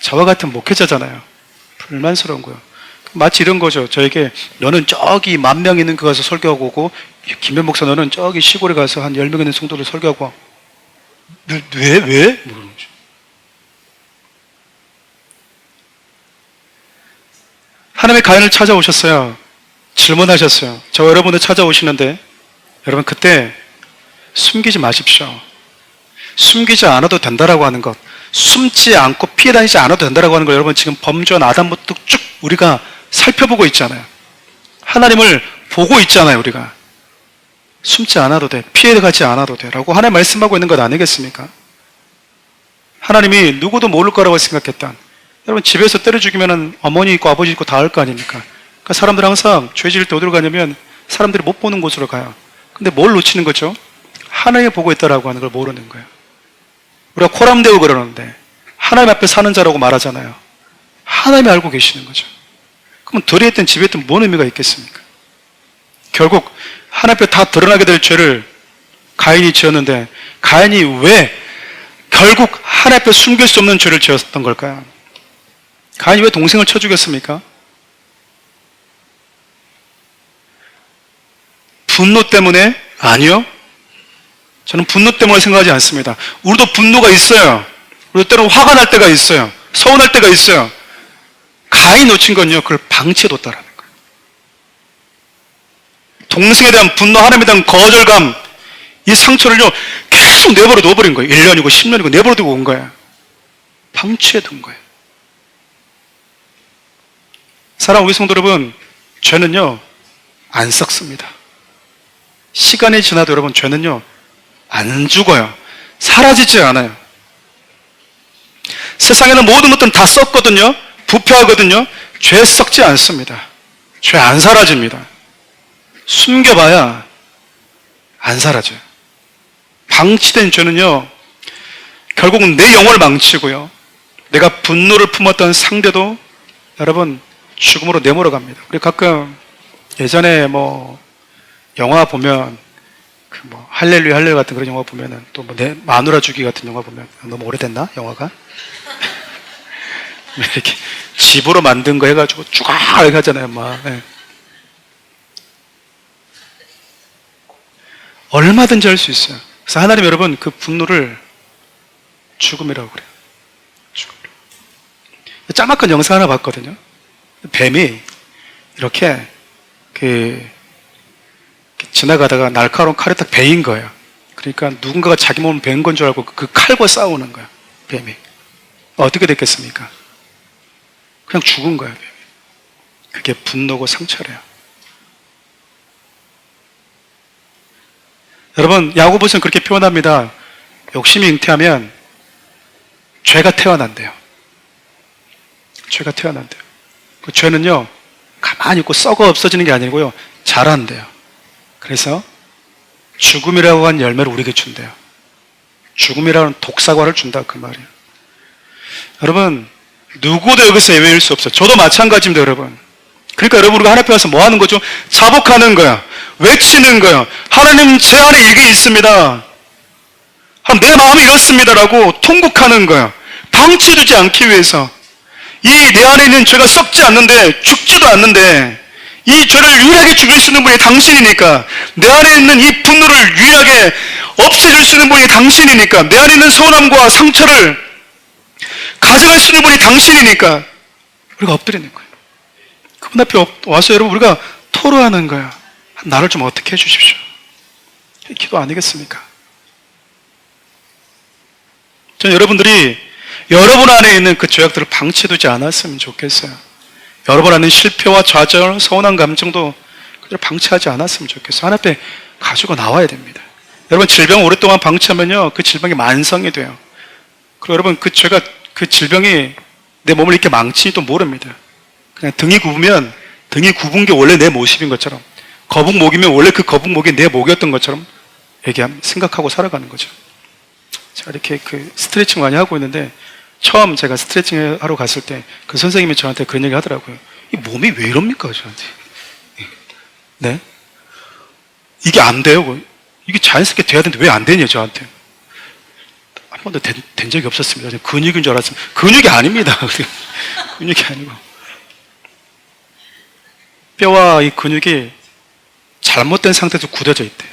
저와 같은 목회자잖아요. 불만스러운 거예요. 마치 이런 거죠. 저에게 너는 저기 10,000명 있는 그 가서 설교하고 오고, 김현 목사 너는 저기 시골에 가서 한 10명 있는 성도를 설교하고 와. 왜? 모르는 거죠. 하나님의 가인을 찾아오셨어요. 질문하셨어요. 저 여러분을 찾아오시는데 여러분 그때 숨기지 마십시오. 숨기지 않아도 된다라고 하는 것, 숨지 않고 피해 다니지 않아도 된다라고 하는 걸 여러분 지금 범죄한 아담부터 쭉 우리가 살펴보고 있잖아요. 하나님을 보고 있잖아요. 우리가 숨지 않아도 돼, 피해 가지 않아도 돼 라고 하나님 말씀하고 있는 것 아니겠습니까? 하나님이 누구도 모를 거라고 생각했던, 여러분 집에서 때려 죽이면 어머니 있고 아버지 있고 다 알 거 아닙니까? 그러니까 사람들 항상 죄 지을 때 어디로 가냐면 사람들이 못 보는 곳으로 가요. 근데 뭘 놓치는 거죠? 하나님이 보고 있다라고 하는 걸 모르는 거예요. 우리가 코람되고 그러는데 하나님 앞에 사는 자라고 말하잖아요. 하나님이 알고 계시는 거죠. 그럼 들에 있든 집에 있든 뭔 의미가 있겠습니까? 결국 하나님 앞에 다 드러나게 될 죄를 가인이 지었는데 가인이 왜 결국 하나님 앞에 숨길 수 없는 죄를 지었던 걸까요? 가인이 왜 동생을 쳐 죽였습니까? 분노 때문에? 아니요. 저는 분노 때문에 생각하지 않습니다. 우리도 분노가 있어요. 우리도 때로는 화가 날 때가 있어요. 서운할 때가 있어요. 가인이 놓친 건요, 그걸 방치해뒀다라는 거예요. 동생에 대한 분노, 하나님에 대한 거절감, 이 상처를요 계속 내버려 둬버린 거예요. 1년이고 10년이고 내버려 두고 온 거예요. 방치해둔 거예요. 사랑하는 우리 성도 여러분, 죄는요 안 썩습니다. 시간이 지나도 여러분 죄는요 안 죽어요. 사라지지 않아요. 세상에는 모든 것들은 다 썩거든요. 부패하거든요. 죄 썩지 않습니다. 죄 안 사라집니다. 숨겨봐야 안 사라져요. 방치된 죄는요 결국은 내 영혼을 망치고요, 내가 분노를 품었던 상대도 여러분 죽음으로 내몰아 갑니다. 우리 가끔 예전에 영화 보면 할렐루야 할렐루야 같은 그런 영화 보면은 또 내 마누라 주기 같은 영화 보면, 너무 오래됐나 영화가? 이렇게 집으로 만든 거 해가지고 쭉 이렇게 하잖아요. 네. 얼마든지 할 수 있어요. 그래서 하나님 여러분 그 분노를 죽음이라고 그래요. 죽음이라고. 짤막한 영상 하나 봤거든요. 뱀이 이렇게 지나가다가 날카로운 칼에 딱 베인 거예요. 그러니까 누군가가 자기 몸을 베인 건 줄 알고 그 칼과 싸우는 거예요. 뱀이. 어떻게 됐겠습니까? 그냥 죽은 거예요. 뱀이. 그게 분노고 상처래요. 여러분 야고보서는 그렇게 표현합니다. 욕심이 잉태하면 죄가 태어난대요. 죄가 태어난대요. 그 죄는요 가만히 있고 썩어 없어지는 게 아니고요 자란대요. 그래서 죽음이라고 하는 열매를 우리에게 준대요. 죽음이라는 독사과를 준다 그 말이에요. 여러분 누구도 여기서 예외일 수 없어요. 저도 마찬가지입니다. 여러분. 그러니까 여러분 우리가 하나님 앞에 와서 뭐 하는 거죠? 자복하는 거야. 외치는 거야. 하나님 제 안에 이게 있습니다. 내 마음이 이렇습니다라고 통곡하는 거야. 방치해두지 않기 위해서. 이 내 안에 있는 죄가 썩지 않는데, 죽지도 않는데 이 죄를 유일하게 죽일 수 있는 분이 당신이니까, 내 안에 있는 이 분노를 유일하게 없애줄 수 있는 분이 당신이니까, 내 안에 있는 서운함과 상처를 가져갈 수 있는 분이 당신이니까 우리가 엎드리는 거예요. 그분 앞에 와서 여러분 우리가 토로하는 거야. 나를 좀 어떻게 해주십시오. 기도 아니겠습니까? 저는 여러분들이 여러분 안에 있는 그 죄악들을 방치해두지 않았으면 좋겠어요. 여러분 안에 실패와 좌절, 서운한 감정도 그대로 방치하지 않았으면 좋겠어요. 하나님 앞에 가지고 나와야 됩니다. 여러분 질병을 오랫동안 방치하면요 그 질병이 만성이 돼요. 그리고 여러분 그 죄가, 그 질병이 내 몸을 이렇게 망치니 또 모릅니다. 그냥 등이 굽으면 등이 굽은 게 원래 내 모습인 것처럼, 거북목이면 원래 그 거북목이 내 목이었던 것처럼 생각하고 살아가는 거죠. 제가 이렇게 스트레칭 많이 하고 있는데 처음 제가 스트레칭 하러 갔을 때 그 선생님이 저한테 그런 얘기 하더라고요. 이 몸이 왜 이럽니까 저한테? 네? 이게 안 돼요. 이게 자연스럽게 돼야 되는데 왜 안 되냐 저한테. 한 번도 된 적이 없었습니다. 근육인 줄 알았습니다. 근육이 아닙니다. 근육이 아니고 뼈와 이 근육이 잘못된 상태에서 굳어져 있대요.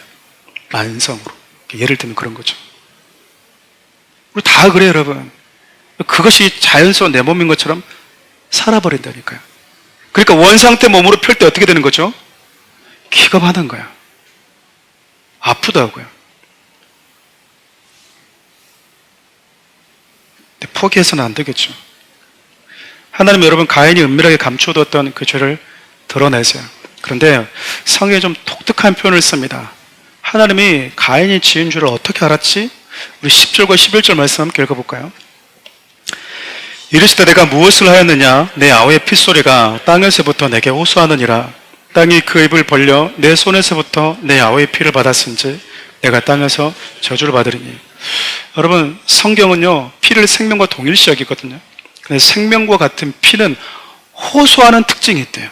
만성으로. 예를 들면 그런 거죠. 우리 다 그래요 여러분. 그것이 자연스러운 내 몸인 것처럼 살아버린다니까요. 그러니까 원상태 몸으로 펼 때 어떻게 되는 거죠? 기겁하는 거야. 아프다고요. 근데 포기해서는 안 되겠죠. 하나님 여러분 가인이 은밀하게 감춰뒀던 그 죄를 드러내세요. 그런데 성경에 좀 독특한 표현을 씁니다. 하나님이 가인이 지은 죄를 어떻게 알았지? 우리 10절과 11절 말씀 함께 읽어볼까요? 이르시되 내가 무엇을 하였느냐? 내 아우의 핏소리가 땅에서부터 내게 호소하느니라. 땅이 그 입을 벌려 내 손에서부터 내 아우의 피를 받았은지 내가 땅에서 저주를 받으리니. 여러분 성경은요 피를 생명과 동일시 여기거든요. 근데 생명과 같은 피는 호소하는 특징이 있대요.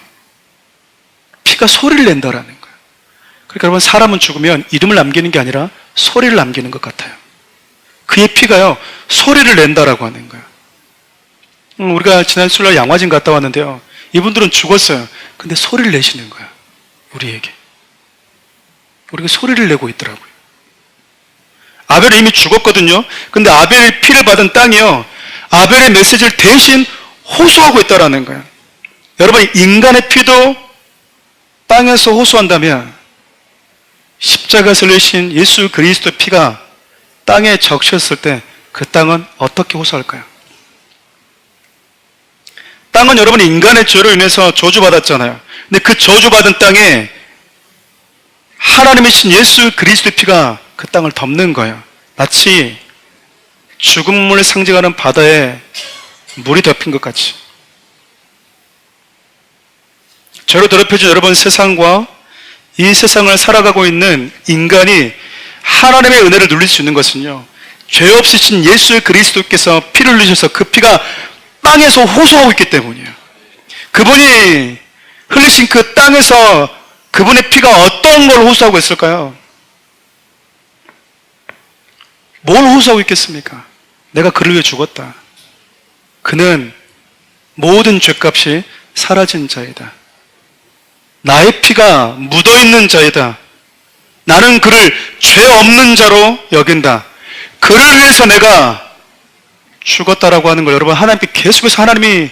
피가 소리를 낸다라는 거예요. 그러니까 여러분 사람은 죽으면 이름을 남기는 게 아니라 소리를 남기는 것 같아요. 그의 피가요 소리를 낸다라고 하는 거예요. 우리가 지난 수요일 양화진 갔다 왔는데요, 이분들은 죽었어요. 근데 소리를 내시는 거야. 우리에게 우리가 소리를 내고 있더라고요. 아벨은 이미 죽었거든요. 근데 아벨의 피를 받은 땅이요 아벨의 메시지를 대신 호소하고 있다라는 거예요. 여러분 인간의 피도 땅에서 호소한다면 십자가에서 흘리신 예수 그리스도의 피가 땅에 적셨을 때 그 땅은 어떻게 호소할까요? 땅은 여러분 인간의 죄로 인해서 저주받았잖아요. 근데 그 저주받은 땅에 하나님이신 예수 그리스도의 피가 그 땅을 덮는 거예요. 마치 죽음을 상징하는 바다에 물이 덮인 것 같이. 죄로 더럽혀진 여러분 세상과 이 세상을 살아가고 있는 인간이 하나님의 은혜를 누릴 수 있는 것은요, 죄 없으신 예수 그리스도께서 피를 흘리셔서 그 피가 땅에서 호소하고 있기 때문이에요. 그분이 흘리신 그 땅에서 그분의 피가 어떤 걸 호소하고 있을까요? 뭘 호소하고 있겠습니까? 내가 그를 위해 죽었다. 그는 모든 죄값이 사라진 자이다. 나의 피가 묻어있는 자이다. 나는 그를 죄 없는 자로 여긴다. 그를 위해서 내가 죽었다라고 하는 걸 여러분 하나님께 계속해서 하나님이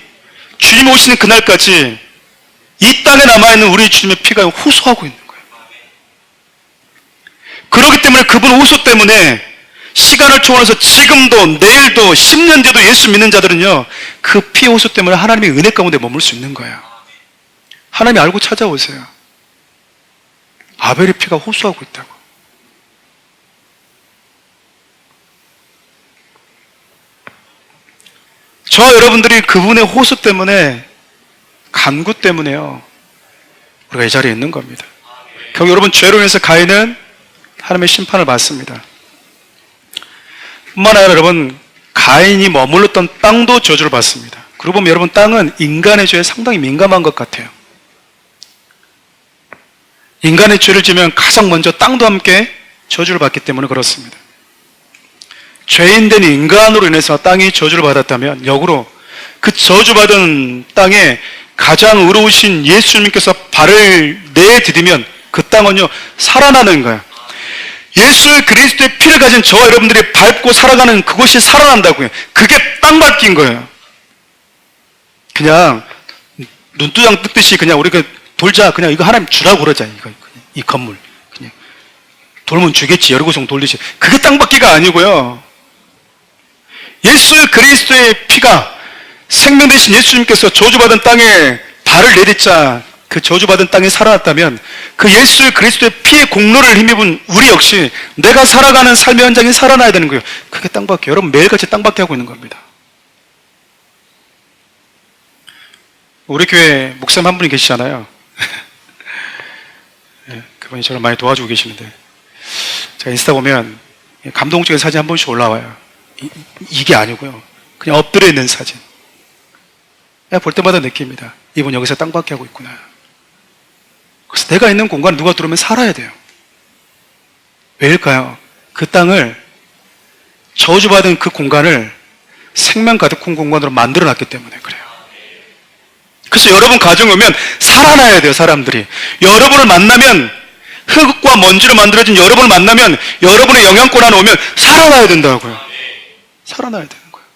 주님 오시는 그날까지 이 땅에 남아있는 우리 주님의 피가 호소하고 있는 거예요. 그렇기 때문에 그분 호소 때문에 시간을 초월해서 지금도 내일도 10년 뒤도 예수 믿는 자들은요 그 피 호소 때문에 하나님의 은혜 가운데 머물 수 있는 거예요. 하나님이 알고 찾아오세요. 아벨의 피가 호소하고 있다고. 저 여러분들이 그분의 호소 때문에, 간구 때문에요 우리가 이 자리에 있는 겁니다. 결국 여러분 죄로 인해서 가인은 하나님의 심판을 받습니다. 뿐만 아니라 여러분 가인이 머물렀던 땅도 저주를 받습니다. 그러고 보면 여러분 땅은 인간의 죄에 상당히 민감한 것 같아요. 인간의 죄를 지면 가장 먼저 땅도 함께 저주를 받기 때문에 그렇습니다. 죄인된 인간으로 인해서 땅이 저주를 받았다면 역으로 그 저주받은 땅에 가장 의로우신 예수님께서 발을 내디디면 그 땅은요 살아나는 거예요. 예수 그리스도의 피를 가진 저와 여러분들이 밟고 살아가는 그곳이 살아난다고요. 그게 땅 바뀐 거예요. 그냥 눈두장 뜯듯이 그냥 우리가 돌자, 그냥 이거 하나님 주라고 그러자. 이 건물 그냥 돌면 주겠지, 여러 구성 돌리지. 그게 땅 받기가 아니고요, 예수 그리스도의 피가 생명 되신 예수님께서 저주받은 땅에 발을 내딛자 그 저주받은 땅이 살아났다면 그 예수 그리스도의 피의 공로를 힘입은 우리 역시 내가 살아가는 삶의 현장이 살아나야 되는 거예요. 그게 땅 받기. 여러분 매일같이 땅 받기 하고 있는 겁니다. 우리 교회 목사님 한 분이 계시잖아요. 그분이 저를 많이 도와주고 계시는데 제가 인스타 보면 감동적인 사진 한 번씩 올라와요. 이게 아니고요, 그냥 엎드려 있는 사진. 그냥 볼 때마다 느낍니다. 이분 여기서 땅 받기 하고 있구나. 그래서 내가 있는 공간 누가 들어오면 살아야 돼요. 왜일까요? 그 땅을, 저주받은 그 공간을 생명 가득한 공간으로 만들어놨기 때문에 그래요. 그래서 여러분 가정에 오면 살아나야 돼요. 사람들이 여러분을 만나면, 흙과 먼지로 만들어진 여러분을 만나면 여러분의 영향권 안에 오면 살아나야 된다고요. 살아나야 되는 거예요.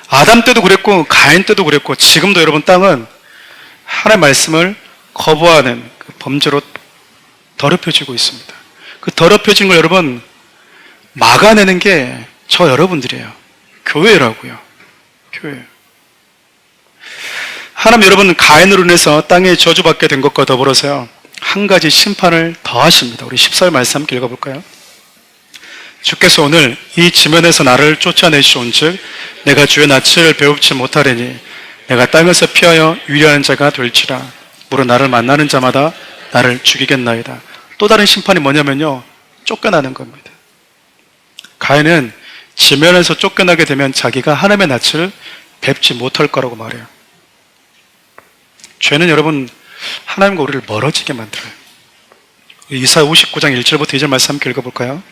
아담 때도 그랬고 가인 때도 그랬고 지금도 여러분 땅은 하나님의 말씀을 거부하는 그 범죄로 더럽혀지고 있습니다. 그 더럽혀진 걸 여러분 막아내는 게 저 여러분들이에요. 교회라고요. 교회. 하나님 여러분 가인으로 인해서 땅에 저주받게 된 것과 더불어서요 한 가지 심판을 더 하십니다. 우리 14절 말씀 함께 읽어볼까요? 주께서 오늘 이 지면에서 나를 쫓아내시온즉 내가 주의 낯을 배웁지 못하리니 내가 땅에서 피하여 유리한 자가 될지라 무릇 나를 만나는 자마다 나를 죽이겠나이다. 또 다른 심판이 뭐냐면요 쫓겨나는 겁니다. 가인은 지면에서 쫓겨나게 되면 자기가 하나님의 낯을 뵙지 못할 거라고 말해요. 죄는 여러분 하나님과 우리를 멀어지게 만들어요. 이사야 59장 1절부터 2절 말씀 함께 읽어볼까요?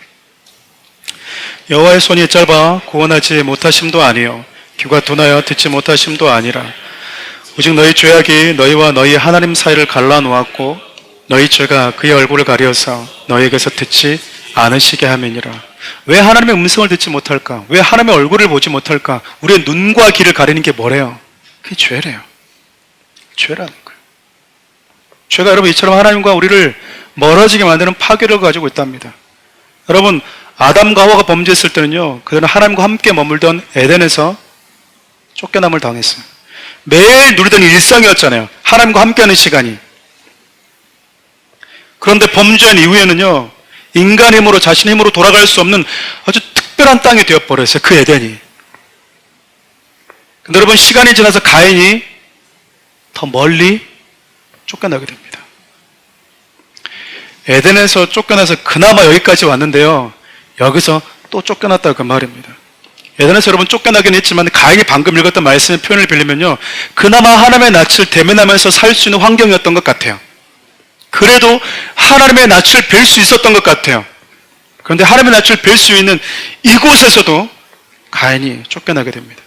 여호와의 손이 짧아 구원하지 못하심도 아니요 귀가 둔하여 듣지 못하심도 아니라 오직 너희 죄악이 너희와 너희 하나님 사이를 갈라놓았고 너희 죄가 그의 얼굴을 가려서 너희에게서 듣지 않으시게 함이니라. 왜 하나님의 음성을 듣지 못할까? 왜 하나님의 얼굴을 보지 못할까? 우리의 눈과 귀를 가리는 게 뭐래요? 그게 죄래요. 죄라는 거예요. 죄가 여러분 이처럼 하나님과 우리를 멀어지게 만드는 파괴를 가지고 있답니다. 여러분 아담과 하와가 범죄했을 때는요 그들은 하나님과 함께 머물던 에덴에서 쫓겨남을 당했어요. 매일 누리던 일상이었잖아요. 하나님과 함께하는 시간이. 그런데 범죄한 이후에는요 인간의 힘으로 자신의 힘으로 돌아갈 수 없는 아주 특별한 땅이 되어버렸어요. 그 에덴이. 근데 여러분 시간이 지나서 가인이 더 멀리 쫓겨나게 됩니다. 에덴에서 쫓겨나서 그나마 여기까지 왔는데요 여기서 또 쫓겨났다 그 말입니다. 에덴에서 여러분 쫓겨나긴 했지만 가인이 방금 읽었던 말씀의 표현을 빌리면요 그나마 하나님의 낯을 대면하면서 살 수 있는 환경이었던 것 같아요. 그래도 하나님의 낯을 뵐 수 있었던 것 같아요. 그런데 하나님의 낯을 뵐 수 있는 이곳에서도 가인이 쫓겨나게 됩니다.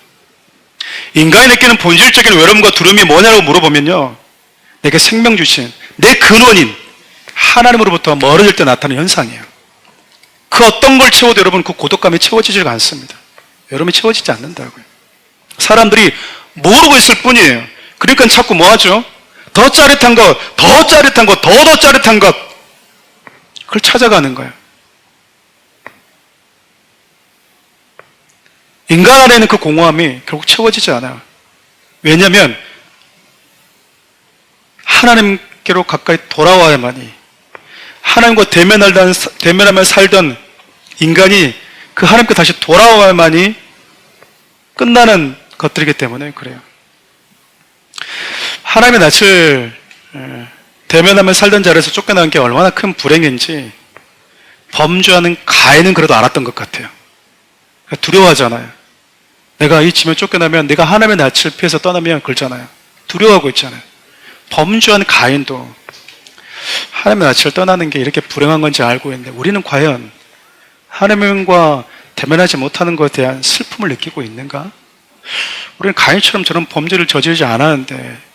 인간이 느끼는 본질적인 외로움과 두려움이 뭐냐고 물어보면요 내게 생명 주신 내 근원인 하나님으로부터 멀어질 때 나타나는 현상이에요. 그 어떤 걸 채워도 여러분 그 고독감이 채워지지가 않습니다. 여러분이 채워지지 않는다고요. 사람들이 모르고 있을 뿐이에요. 그러니까 자꾸 뭐 하죠? 더 짜릿한 것, 더 짜릿한 것, 더 짜릿한 것 그걸 찾아가는 거예요. 인간 안에 있는 그 공허함이 결국 채워지지 않아요. 왜냐하면 하나님께로 가까이 돌아와야만이 하나님과 대면하며 살던 인간이 그 하나님께 다시 돌아와야만이 끝나는 것들이기 때문에 그래요. 하나님의 낯을 대면하며 살던 자리에서 쫓겨나는 게 얼마나 큰 불행인지 범죄하는 가인은 그래도 알았던 것 같아요. 두려워하잖아요. 내가 이 집에 쫓겨나면 내가 하나님의 낯을 피해서 떠나면 그러잖아요. 두려워하고 있잖아요. 범죄한 가인도 하나님의 낯을 떠나는 게 이렇게 불행한 건지 알고 있는데 우리는 과연 하나님과 대면하지 못하는 것에 대한 슬픔을 느끼고 있는가? 우리는 가인처럼 저런 범죄를 저지르지 않았는데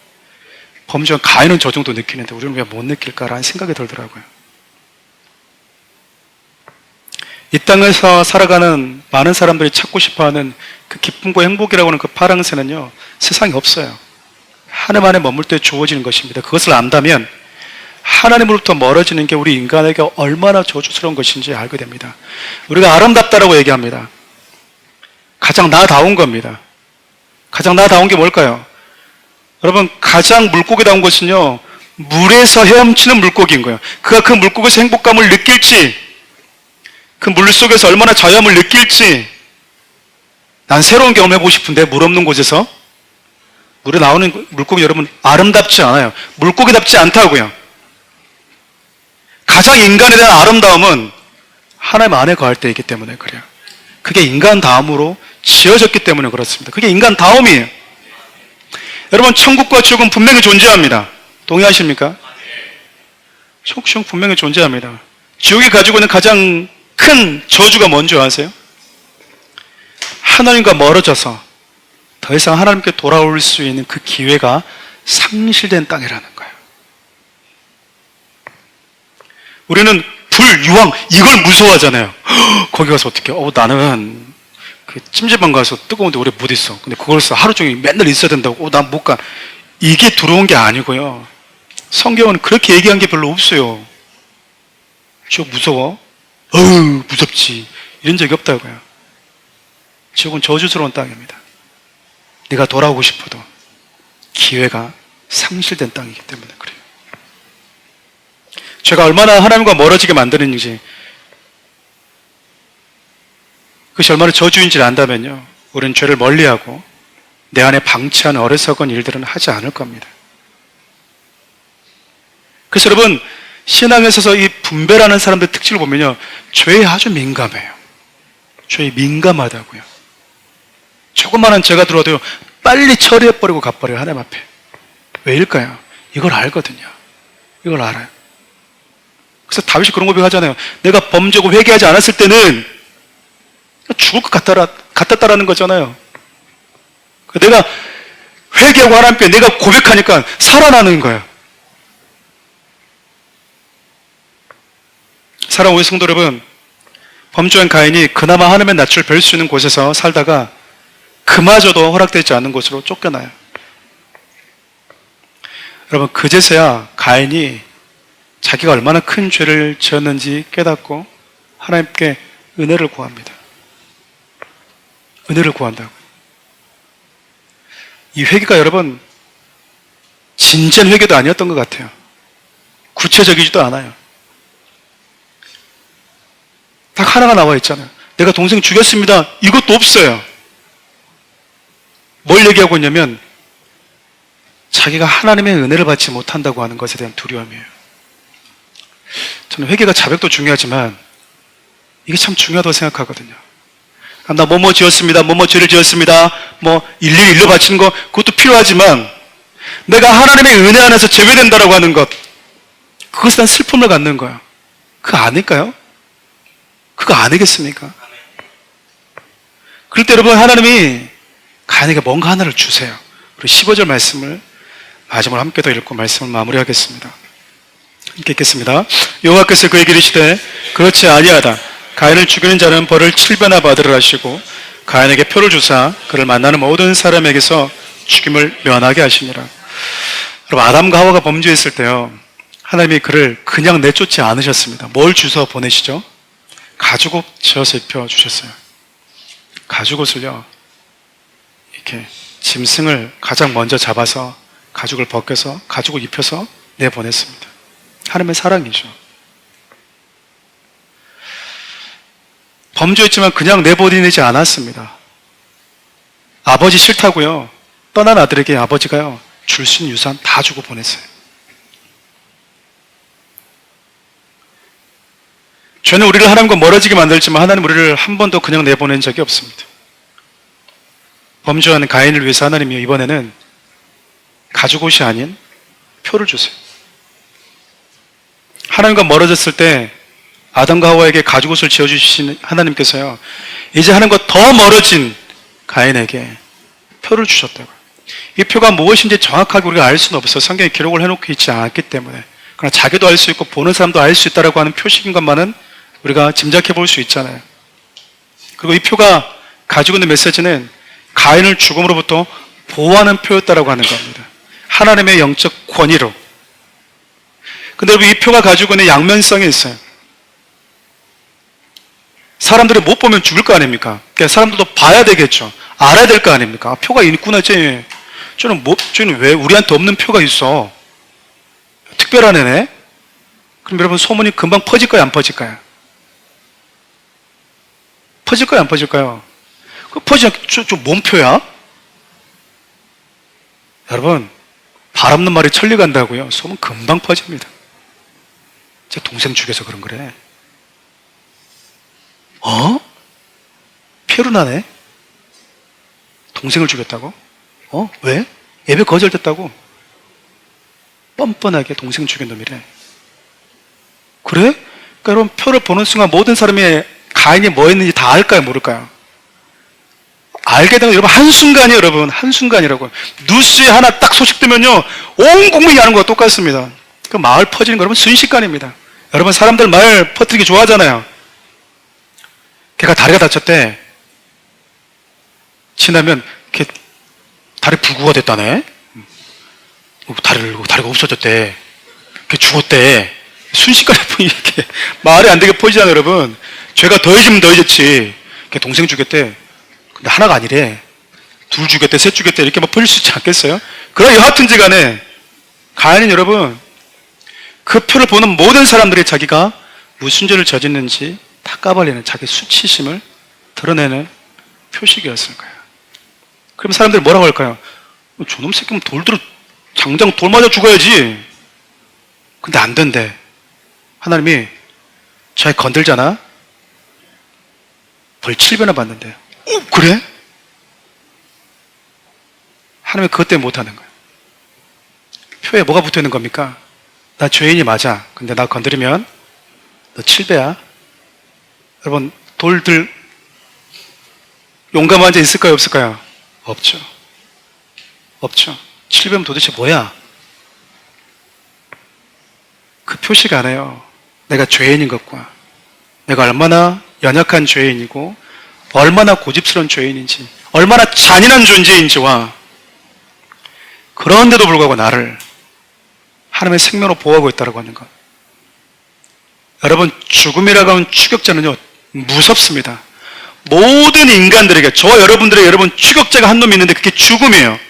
범죄한 가인은 저 정도 느끼는데 우리는 왜 못 느낄까라는 생각이 들더라고요. 이 땅에서 살아가는 많은 사람들이 찾고 싶어하는 그 기쁨과 행복이라고 하는 그 파랑새는요 세상에 없어요. 하나님 안에 머물 때 주어지는 것입니다. 그것을 안다면 하나님으로부터 멀어지는 게 우리 인간에게 얼마나 저주스러운 것인지 알게 됩니다. 우리가 아름답다라고 얘기합니다. 가장 나다운 겁니다. 가장 나다운 게 뭘까요? 여러분 가장 물고기다운 것은요 물에서 헤엄치는 물고기인 거예요. 그가 그 물고기에서 행복감을 느낄지 그 물속에서 얼마나 자유함을 느낄지 난 새로운 경험을 해보고 싶은데 물 없는 곳에서 물에 나오는 물고기 여러분 아름답지 않아요. 물고기답지 않다고요. 가장 인간에 대한 아름다움은 하나님 안에 거할 때이기 때문에 그래요. 그게 인간다움으로 지어졌기 때문에 그렇습니다. 그게 인간다움이에요. 여러분 천국과 지옥은 분명히 존재합니다. 동의하십니까? 천국 분명히 존재합니다. 지옥이 가지고 있는 가장 큰 저주가 뭔지 아세요? 하나님과 멀어져서 더 이상 하나님께 돌아올 수 있는 그 기회가 상실된 땅이라는 거예요. 우리는 불, 유황 이걸 무서워하잖아요. 거기 가서 어떻게 나는 그 찜질방 가서 뜨거운데 오래 못 있어. 근데 그걸서 하루 종일 맨날 있어야 된다고. 난 못 가. 이게 두려운 게 아니고요. 성경은 그렇게 얘기한 게 별로 없어요. 지옥 무서워? 어우, 무섭지. 이런 적이 없다고요. 지옥은 저주스러운 땅입니다. 네가 돌아오고 싶어도 기회가 상실된 땅이기 때문에 그래요. 죄가 얼마나 하나님과 멀어지게 만드는지, 그것이 얼마나 저주인지를 안다면요, 우리는 죄를 멀리하고 내 안에 방치한 어리석은 일들은 하지 않을 겁니다. 그래서 여러분, 신앙에 있어서 이 분별하는 사람들의 특징을 보면요, 죄에 아주 민감해요. 죄에 민감하다고요. 조그마한 죄가 들어와도 빨리 처리해버리고 가버려요, 하나님 앞에. 왜일까요? 이걸 알거든요. 이걸 알아요. 그래서 다윗이 그런 고백하잖아요. 내가 범죄고 회개하지 않았을 때는 죽을 것 같았다라는 거잖아요. 내가 회개하고 하나님 앞에 내가 고백하니까 살아나는 거예요. 사랑하는 우리 성도 여러분, 범죄한 가인이 그나마 하나님의 낯을 뵐 수 있는 곳에서 살다가 그마저도 허락되지 않는 곳으로 쫓겨나요. 여러분, 그제서야 가인이 자기가 얼마나 큰 죄를 지었는지 깨닫고 하나님께 은혜를 구합니다. 은혜를 구한다고. 이 회개가 여러분 진지한 회개도 아니었던 것 같아요. 구체적이지도 않아요. 딱 하나가 나와 있잖아요. 내가 동생 죽였습니다. 이것도 없어요. 뭘 얘기하고 있냐면 자기가 하나님의 은혜를 받지 못한다고 하는 것에 대한 두려움이에요. 저는 회개가 자백도 중요하지만 이게 참 중요하다고 생각하거든요. 나 뭐뭐 지었습니다. 뭐뭐 죄를 지었습니다. 뭐 일일이 일러 바치는 거 그것도 필요하지만 내가 하나님의 은혜 안에서 제외된다라고 하는 것, 그것에 대한 슬픔을 갖는 거예요. 그거 아닐까요? 그거 아니겠습니까? 그럴 때 여러분, 하나님이 가인에게 뭔가 하나를 주세요. 우리 15절 말씀을 마지막으로 함께 더 읽고 말씀을 마무리하겠습니다. 함께 읽겠습니다. 여호와께서 그에게 이르시되 그렇지 아니하다. 가인을 죽이는 자는 벌을 7배나 받으라 하시고 가인에게 표를 주사 그를 만나는 모든 사람에게서 죽임을 면하게 하시니라. 여러분, 아담과 하와가 범죄했을 때요, 하나님이 그를 그냥 내쫓지 않으셨습니다. 뭘 주워 보내시죠? 가죽옷 지어서 입혀주셨어요. 가죽옷을요, 이렇게 짐승을 가장 먼저 잡아서 가죽을 벗겨서 가죽을 입혀서 내보냈습니다. 하나님의 사랑이죠. 범죄했지만 그냥 내보내지 않았습니다. 아버지 싫다고요, 떠난 아들에게 아버지가요, 줄 수 있는 유산 다 주고 보냈어요. 죄는 우리를 하나님과 멀어지게 만들지만 하나님 우리를 한 번도 그냥 내보낸 적이 없습니다. 범죄한 가인을 위해서 하나님이 이번에는 가죽옷이 아닌 표를 주세요. 하나님과 멀어졌을 때 아담과 하와에게 가죽옷을 지어주신 하나님께서요, 이제 하나님과 더 멀어진 가인에게 표를 주셨다고요. 이 표가 무엇인지 정확하게 우리가 알 수는 없어요. 성경에 기록을 해놓고 있지 않기 때문에. 그러나 자기도 알 수 있고 보는 사람도 알 수 있다고 하는 표식인 것만은 우리가 짐작해 볼 수 있잖아요. 그리고 이 표가 가지고 있는 메시지는 가인을 죽음으로부터 보호하는 표였다라고 하는 겁니다. 하나님의 영적 권위로. 근데 여러분, 이 표가 가지고 있는 양면성이 있어요. 사람들이 못 보면 죽을 거 아닙니까? 그러니까 사람들도 봐야 되겠죠. 알아야 될 거 아닙니까? 아, 표가 있구나, 쟤는 왜 우리한테 없는 표가 있어? 특별한 애네? 그럼 여러분, 소문이 금방 퍼질까요, 안 퍼질까요? 퍼질까요, 안 퍼질까요? 그 퍼지면 뭔 표야? 여러분, 발 없는 말이 천리 간다고요. 소문 금방 퍼집니다. 제 동생 죽여서 그런 거래. 표로 나네? 동생을 죽였다고? 왜? 예배 거절됐다고? 뻔뻔하게 동생 죽인 놈이래. 그래? 그러니까 여러분, 표를 보는 순간 모든 사람이 가인이 뭐 했는지 다 알까요, 모를까요? 알게 되면 여러분, 한순간이에요, 여러분. 한순간이라고요. 뉴스에 하나 딱 소식 뜨면요, 온 국민이 아는 거와 똑같습니다. 그 마을 퍼지는 거 여러분 순식간입니다. 여러분, 사람들 말 퍼뜨리기 좋아하잖아요. 걔가 다리가 다쳤대. 지나면 이렇게 다리 불구가 됐다네. 다리가 없어졌대. 이렇게 죽었대. 순식간에 이렇게 말이 안 되게 퍼지잖아요, 여러분. 죄가 더해지면 더해졌지. 동생 죽였대. 근데 하나가 아니래. 둘 죽였대, 셋 죽였대. 이렇게 막 퍼질 수 있지 않겠어요? 그러나 여하튼지 간에 가인은 여러분, 그 표를 보는 모든 사람들이 자기가 무슨 죄를 저질는지 다 까발리는 자기 수치심을 드러내는 표식이었을 거예요. 그럼 사람들이 뭐라고 할까요? 저놈 새끼면 당장 돌 맞아 죽어야지. 근데 안 된대. 하나님이 자기 건들잖아? 벌 7배나 받는데. 그래? 하나님이 그것 때문에 못하는 거예요. 표에 뭐가 붙어 있는 겁니까? 나 죄인이 맞아. 근데 나 건드리면 너 7배야. 여러분, 돌들 용감한 자 있을까요? 없을까요? 없죠. 없죠. 7배면 도대체 뭐야? 그 표시가 안 해요. 내가 죄인인 것과 내가 얼마나 연약한 죄인이고 얼마나 고집스러운 죄인인지 얼마나 잔인한 존재인지와 그런데도 불구하고 나를 하나님의 생명으로 보호하고 있다고 하는 것. 여러분, 죽음이라고 하는 추격자는요, 무섭습니다. 모든 인간들에게, 저와 여러분들에게 여러분 추격자가 한 놈이 있는데 그게 죽음이에요.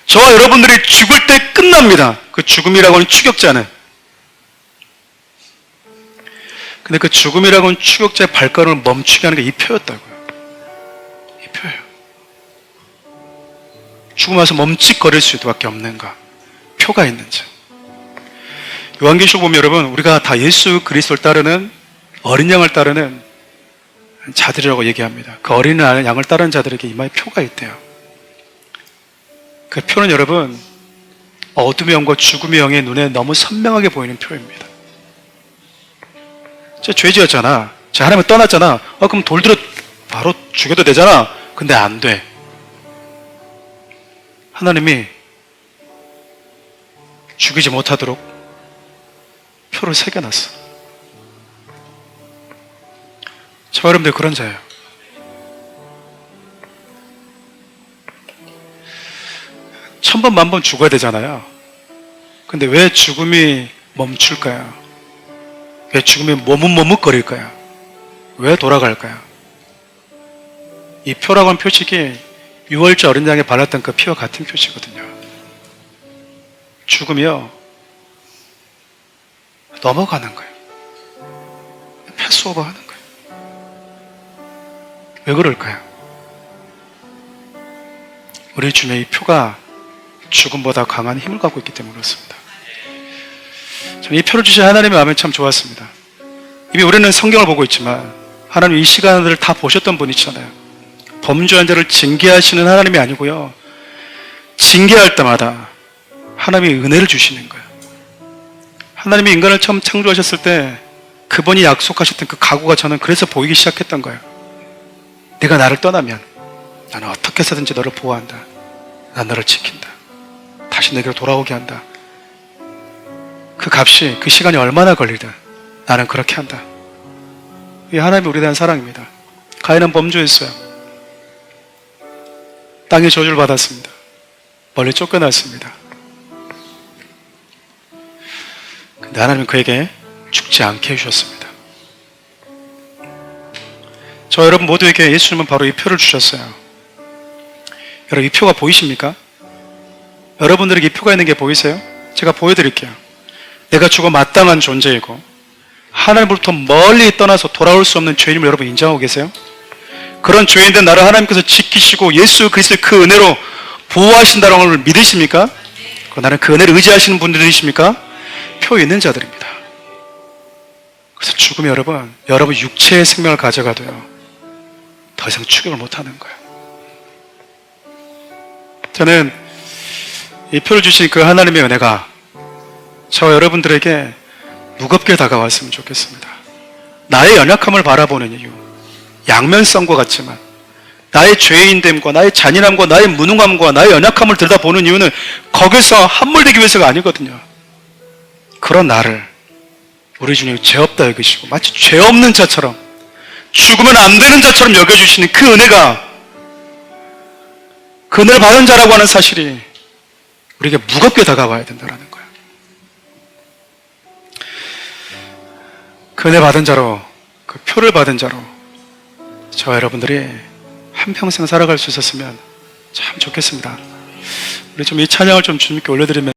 저와 여러분들이 죽을 때 끝납니다. 그 죽음이라고 하는 추격자는. 근데 그 죽음이라고 하는 추격자의 발걸음을 멈추게 하는 게 이 표였다고요. 이 표예요. 죽음 와서 멈칫거릴 수밖에 없는가? 표가 있는지. 요한계시록 보면 여러분, 우리가 다 예수 그리스도를 따르는 어린 양을 따르는 자들이라고 얘기합니다. 그 어린 양을 따르는 자들에게 이마에 표가 있대요. 그 표는 여러분, 어둠의 영과 죽음의 영의 눈에 너무 선명하게 보이는 표입니다. 죄 지었잖아. 하나님을 떠났잖아. 그럼 돌들어 바로 죽여도 되잖아. 근데 안 돼. 하나님이 죽이지 못하도록 표를 새겨놨어. 저 여러분들 그런 자예요. 천번 만번 죽어야 되잖아요. 근데 왜 죽음이 멈출까요? 왜 죽음이 머뭇머뭇거릴까요? 왜 돌아갈까요? 이 표라고 하는 표식이 유월절 어린 양에 발랐던 그 피와 같은 표시거든요. 죽음이요, 넘어가는 거예요. 패스오버 하는 거예요. 왜 그럴까요? 우리 주님의 이 표가 죽음보다 강한 힘을 갖고 있기 때문에 그렇습니다. 이 표를 주신 하나님의 마음이 참 좋았습니다. 이미 우리는 성경을 보고 있지만 하나님 이 시간들을 다 보셨던 분이잖아요. 범죄한 자를 징계하시는 하나님이 아니고요, 징계할 때마다 하나님이 은혜를 주시는 거예요. 하나님이 인간을 처음 창조하셨을 때 그분이 약속하셨던 그 각오가 저는 그래서 보이기 시작했던 거예요. 네가 나를 떠나면 나는 어떻게 해서든지 너를 보호한다. 난 너를 지킨다. 다시 내게로 돌아오게 한다. 그 값이, 그 시간이 얼마나 걸리든 나는 그렇게 한다. 이게 하나님이 우리에 대한 사랑입니다. 가인은 범죄했어요. 땅에 저주를 받았습니다. 멀리 쫓겨났습니다. 근데 하나님은 그에게 죽지 않게 해주셨습니다. 저 여러분 모두에게 예수님은 바로 이 표를 주셨어요. 여러분, 이 표가 보이십니까? 여러분들에게 이 표가 있는 게 보이세요? 제가 보여드릴게요. 내가 죽어 마땅한 존재이고 하나님으로부터 멀리 떠나서 돌아올 수 없는 죄인임을 여러분 인정하고 계세요? 그런 죄인된 나를 하나님께서 지키시고 예수 그리스도의 그 은혜로 보호하신다는 걸 믿으십니까? 나는 그 은혜를 의지하시는 분들이십니까? 표 있는 자들입니다. 그래서 죽음이 여러분 육체의 생명을 가져가도요, 더 이상 추격을 못하는 거예요. 저는 이 표를 주신 그 하나님의 은혜가 저와 여러분들에게 무겁게 다가왔으면 좋겠습니다. 나의 연약함을 바라보는 이유, 양면성과 같지만 나의 죄인됨과 나의 잔인함과 나의 무능함과 나의 연약함을 들여다보는 이유는 거기서 함몰되기 위해서가 아니거든요. 그런 나를 우리 주님이 죄 없다 여기시고 마치 죄 없는 자처럼, 죽으면 안 되는 자처럼 여겨주시는 그 은혜가 그늘 받은 자라고 하는 사실이 우리에게 무겁게 다가와야 된다는 거예요. 그늘 받은 자로, 그 표를 받은 자로 저와 여러분들이 한평생 살아갈 수 있었으면 참 좋겠습니다. 우리 좀 이 찬양을 좀 주님께 올려드리면